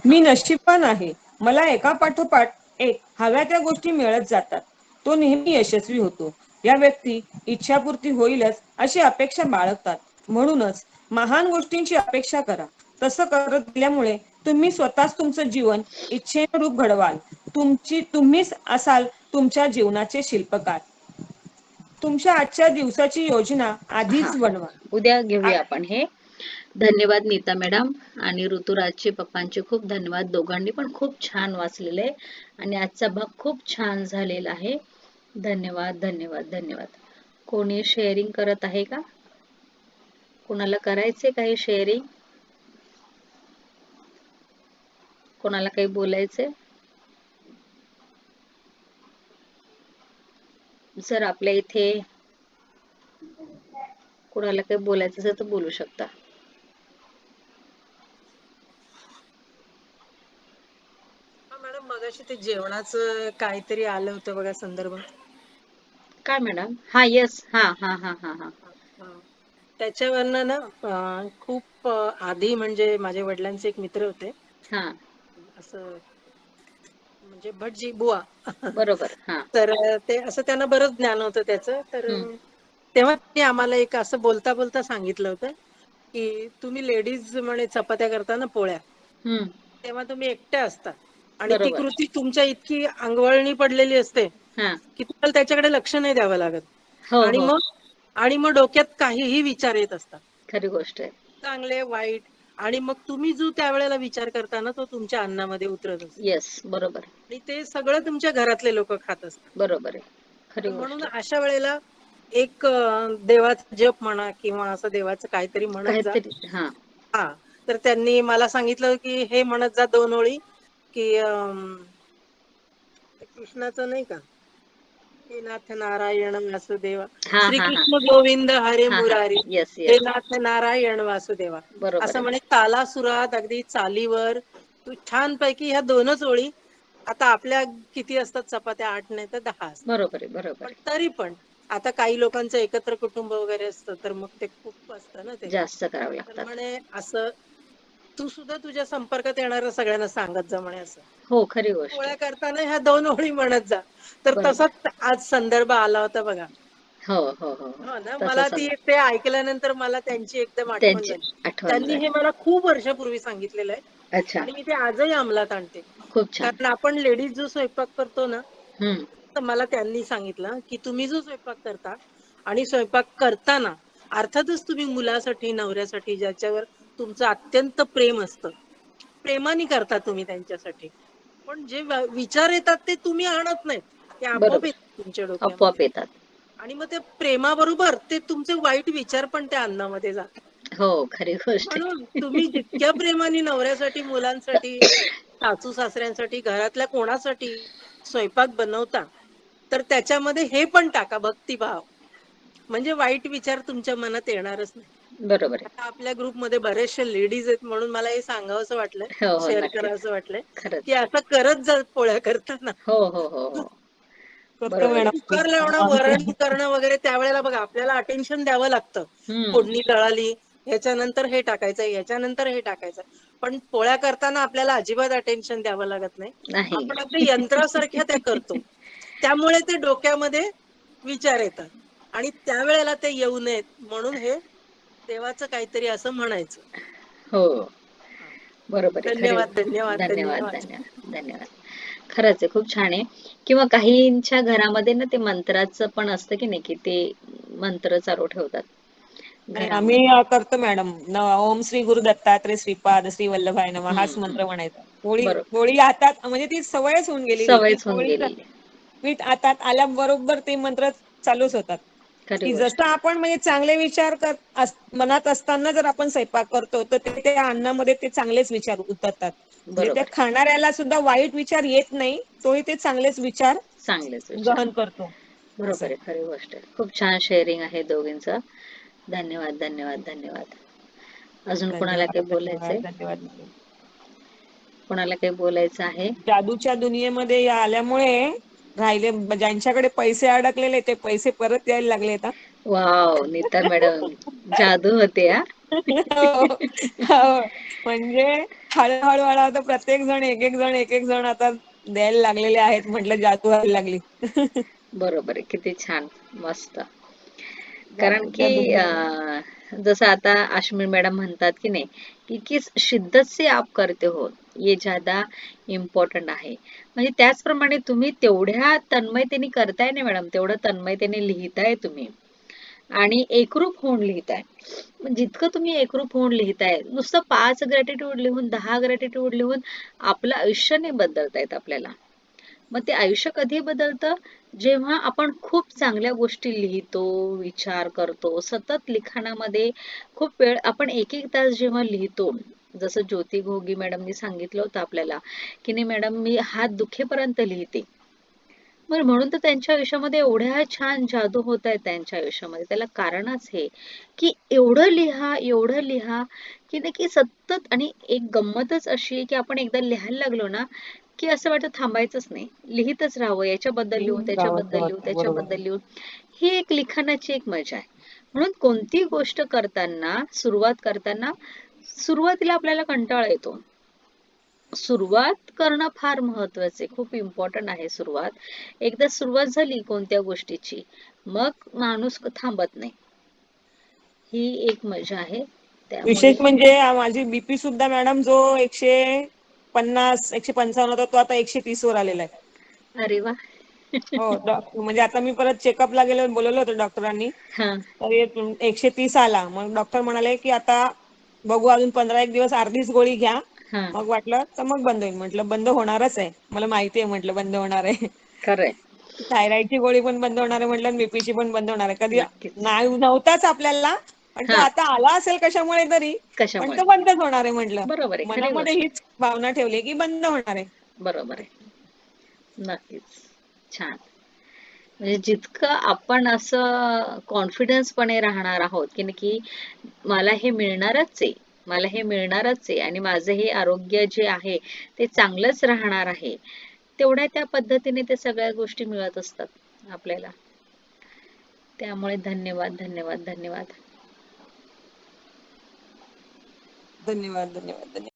मी नशीबवान आहे. मला एका पाठोपाठ एक हव्या त्या गोष्टी मिळत जातात. तो नेहमी यशस्वी होतो. या व्यक्ती इच्छापूर्ती होईलच अशी अपेक्षा बाळगतात. म्हणूनच महान गोष्टींची अपेक्षा करा. तसं करत गेल्यामुळे तुम्ही स्वतःच तुमचं जीवन इच्छेनुरूप घडवाल. तुम्हीच असाल तुमच्या जीवनाचे शिल्पकार. तुमच्या आजच्या दिवसाची योजना हा, आधीच बनवा. उद्या घेऊया आपण हे. धन्यवाद नीता मॅडम आणि ऋतुराजचे पप्पांचे खूप धन्यवाद. दोघांनी पण खूप छान वाचलेले आहे आणि आजचा भाग खूप छान झालेला आहे. धन्यवाद धन्यवाद धन्यवाद. कोणी शेअरिंग करत आहे का? कोणाला करायचे काही शेअरिंग? कोणाला काही बोलायचे? जर आपल्या इथे कोणाला काही बोलायचं असेल तर बोलू शकता. हा मॅडम, मगाशी ते जेवणाचं काहीतरी आलं होतं बघा संदर्भ. काय मॅडम? हा यस, हा हा हा हा हा. हा. त्याच्यावरनं ना खूप आधी म्हणजे माझ्या वडिलांचे एक मित्र होते, हा असं म्हणजे भटजी बुवा. बरोबर. हा. तर ते असं त्यांना बरंच ज्ञान होतं त्याचं. तर हम्म तेव्हा ते आम्हाला एक असं बोलता बोलता सांगितलं होतं की तुम्ही लेडीज म्हणे चपात्या करता ना पोळ्या, हम्म. तेव्हा तुम्ही एकट्या असता आणि ती बरोबर. कृती तुमच्या इतकी अंगवळणी पडलेली असते हा. की तुम्हाला त्याच्याकडे लक्ष नाही द्यावं लागत. हो आणि हो, मग डोक्यात काहीही विचार येत असतात, खरी गोष्ट आहे. चांगले वाईट. आणि मग तुम्ही जो त्यावेळेला विचार करता ना तो तुमच्या अन्नामध्ये उतरत असतो येस, बरोबर आणि ते सगळं तुमच्या घरातले लोक खात असतात. बरोबर आहे. तर खरी म्हणून गोष्ट आहे. अशा वेळेला एक देवाचा जप म्हणा किंवा असं देवाचं काहीतरी म्हणत जा. काहीतरी. हा. हा. तर त्यांनी मला सांगितलं की हे म्हणत जा 2 ओळी की कृष्णाचं नाही का, हे नाथ नारायण वासुदेवा, हा हा हा श्रीकृष्ण गोविंद हरे हा हा. मुरारी, येस हे येस, नाथ नारायण वासुदेवा. बरोबर असं आहे. म्हणे तालासुरात अगदी चालीवर तू छानपैकी ह्या 2च ओळी. आता आपल्या किती असतात चपात्या? 8 नाही तर 10 असतात. बरोबर आहे. बरोबर पण आहे. तरी पण आता काही लोकांचं एकत्र कुटुंब वगैरे असतं तर मग ते खूप असतं ना ते. जास्त करावे तर लागतात. म्हणे असं तू सुद्धा तुझ्या संपर्कात येणाऱ्या सगळ्यांना सांगत जा म्हणे असं. हो, खरी गोष्ट पोळ्या आहे. करताना ह्या 2 ओळी म्हणत जा. तर बरोबर. तसाच आज संदर्भ आला होता बघा. हो हो हो हो, हो ना. मला तसंच ती आलं. ते ऐकल्यानंतर मला त्यांची एकदम आठवण त्यांची झाली. आठवण त्यांनी हे झाली. मला खूप वर्षापूर्वी सांगितलेलं आहे अच्छा, आणि मी ते आजही अंमलात आणते. खूप छान. कारण आपण लेडीज जो स्वयंपाक करतो ना, हम्म. तर मला त्यांनी सांगितलं की तुम्ही जो स्वयंपाक करता आणि स्वयंपाक करताना अर्थातच तुम्ही मुलासाठी, नवऱ्यासाठी, ज्याच्यावर तुमचं अत्यंत प्रेम असतं, प्रेमाने करता तुम्ही त्यांच्यासाठी. पण जे विचार येतात ते तुम्ही आणत नाहीत, ते आपोआप बरोबर, येतात तुमच्या आपोआप डोक्यामध्ये. येतात. आणि मग ते प्रेमाबरोबर ते तुमचे वाईट विचार पण त्या अन्नामध्ये जातात. हो, खरी गोष्ट म्हणून आहे. तुम्ही जितक्या प्रेमाने नवऱ्यासाठी, मुलांसाठी, सासू सासऱ्यांसाठी, घरातल्या कोणासाठी स्वयंपाक बनवता, तर त्याच्यामध्ये हे पण टाका, भक्तिभाव. म्हणजे वाईट विचार तुमच्या मनात येणारच नाही. बरोबर आहे. आता आपल्या ग्रुपमध्ये बरेचशे लेडीज आहेत म्हणून मला हे सांगावंसं वाटलंय, हो हो, शेअर नक्कीच. करावंसं वाटलंय की खरंच. असं करत जा पोळ्या करताना. हो हो हो हो, करतो बरोबर आणि आहे. मॅडम. कुकर लावणं, वरण करणं वगैरे त्यावेळेला बघा आपल्याला अटेन्शन द्यावं लागतं. हम्म. फोडणी जळाली, ह्याच्यानंतर हे टाकायचं, ह्याच्यानंतर हे टाकायचं. पण पोळ्या करताना आपल्याला अजिबात अटेन्शन द्यावं लागत नाही. नाही. आपण अगदी यंत्रासारख्या त्या करतो. त्यामुळे ते डोक्यामध्ये विचार येतात आणि त्यावेळेला ते येऊ नयेत म्हणून हे देवाचं काहीतरी असं म्हणायचं. हो, हा. बरोबर आहे. खरी. धन्यवाद, धन्यवाद, धन्यवाद धन्यवाद. धन्यवाद धन्यवाद. खरंच आहे, खूप छान आहे. किंवा काहींच्या घरामध्ये ना ते मंत्राचं पण असतं की नाही, की ते मंत्र चालू ठेवतात नाही, आम्ही घरामध्ये. करतो मॅडम. ओम श्री गुरु दत्तात्रय श्रीपाद श्री वल्लभाय नमः हाच हम्म. मंत्र म्हणायचा. पोळी बरोबर, पोळी हातात म्हणजे ती सवयच होऊन गेलेली की सवयच होऊन पोळीचं गेलेली. पीठ हातात आल्याबरोबर ते मंत्र चालूच होतात. खरी की गोष्ट जसं आहे. आपण म्हणजे चांगले विचार मनात असताना जर आपण स्वयंपाक करतो तर ते त्या अन्नामध्ये ते चांगलेच विचार उतरतात. म्हणजे त्या बरोबर आहे. खाणाऱ्याला सुद्धा वाईट विचार येत नाही, तोही ते चांगलेच विचार चांगलेच विचार. ग्रहण करतो. बरोबर असं. आहे, खरी गोष्ट आहे. खूप छान शेअरिंग आहे दोघींचं. धन्यवाद धन्यवाद धन्यवाद. अजून कोणाला धन्यवाद काही बोलायचंय? धन्यवाद धन्यवाद मॅडम. कोणाला काही बोलायचं आहे? जादूच्या दुनियेमध्ये आल्यामुळे राहिले ज्यांच्याकडे पैसे अडकलेले ते पैसे परत यायला लागले आता. वाव, नीता मॅडम जादू होते हा. हो, हो. म्हणजे हळूहळू आता प्रत्येक जण एक एक जण आता द्यायला लागलेले आहेत. म्हटलं जादू व्हायला लागली. बरोबर आहे. किती छान. मस्त. कारण जादूच्या की दुनियेत. जसं आता अश्विनी मॅडम म्हणतात की नाही की किस शिद्दत से आप करते हो ये ज्यादा इम्पॉर्टंट आहे. म्हणजे त्याचप्रमाणे तुम्ही तेवढ्या तन्मयतेने करताय ना मॅडम, तेवढं तन्मयतेने लिहिताय तुम्ही आणि एकरूप होऊन लिहिताय. मग जितकं तुम्ही एकरूप होऊन लिहिताय, नुसतं 5 ग्रॅटिट्यूड लिहून, 10 ग्रॅटिट्यूड लिहून आपलं आयुष्य नाही बदलता येत आपल्याला. मग ते आयुष्य कधी बदलतं? जेव्हा आपण खूप चांगल्या गोष्टी लिहितो, विचार करतो, सतत लिखाणामध्ये खूप वेळ आपण 1-1 तास जेव्हा लिहितो, जसं ज्योती घोगी मॅडमनी सांगितलं होतं आपल्याला, की नाही मॅडम मी हात दुखेपर्यंत लिहिते. बरं म्हणून तर त्यांच्या आयुष्यामध्ये एवढ्या छान जादू होत आहेत त्यांच्या आयुष्यामध्ये. त्याला कारणच हे, की एवढं लिहा, की नाही की सतत आणि एक गंमतच अशी आहे, की आपण एकदा लिहायला लागलो ना, की असं वाटतं थांबायचंच नाही. लिहितच राहावं. याच्याबद्दल लिहू, गावाचं त्याच्याबद्दल लिहू, वाटतं बरोबर. त्याच्याबद्दल लिहू. ही एक लिखाणाची एक मजा आहे. म्हणून कोणती गोष्ट करताना, सुरुवातीला आपल्याला कंटाळा येतो. सुरुवात करणं फार महत्वाचं आहे. खूप इम्पॉर्टंट आहे सुरुवात. एकदा सुरुवात झाली कोणत्या गोष्टीची, मग माणूस थांबत नाही. ही एक मजा आहे. त्यामुळे विशेष म्हणजे माझी बीपी सुद्धा मॅडम जो 150 155 होता तो आता 130 वर आलेला आहे. अरे वा. हो, म्हणजे आता मी परत चेकअपला गेलो, बोलवलं होतं डॉक्टरांनी. हा, तर 130 आला. मग डॉक्टर म्हणाले की आता बघू, अजून 15 एक दिवस अर्धीच गोळी घ्या. हा. मग वाटलं तर मग बंद होईल. म्हटलं बंद होणारच आहे, मला माहिती आहे. म्हटलं बंद होणार आहे. खरंय. थायरॉइडची गोळी पण बंद होणार आहे म्हटलं, बीपीची पण बंद होणार आहे. कधी नक्कीच. नव्हताच आपल्याला, पण तो हा. आता आला असेल कशामुळे तरी, पण कशामुळे? तो बंदच होणार आहे म्हटलं. बरोबर आहे. खरी मनामध्ये गोष्ट. हीच भावना ठेवली की बंद होणार आहे. बरोबर आहे. नक्कीच. छान. म्हणजे जितकं आपण असं कॉन्फिडन्सपणे राहणार आहोत, की नक्की मला हे मिळणारच आहे. मला हे मिळणारच आहे आणि माझं हे आरोग्य जे आहे ते चांगलंच राहणार आहे. तेवढ्या त्या पद्धतीने ते सगळ्या गोष्टी मिळत असतात आपल्याला. त्यामुळे धन्यवाद, धन्यवाद, धन्यवाद. धन्यवाद, धन्यवाद, धन्यवाद.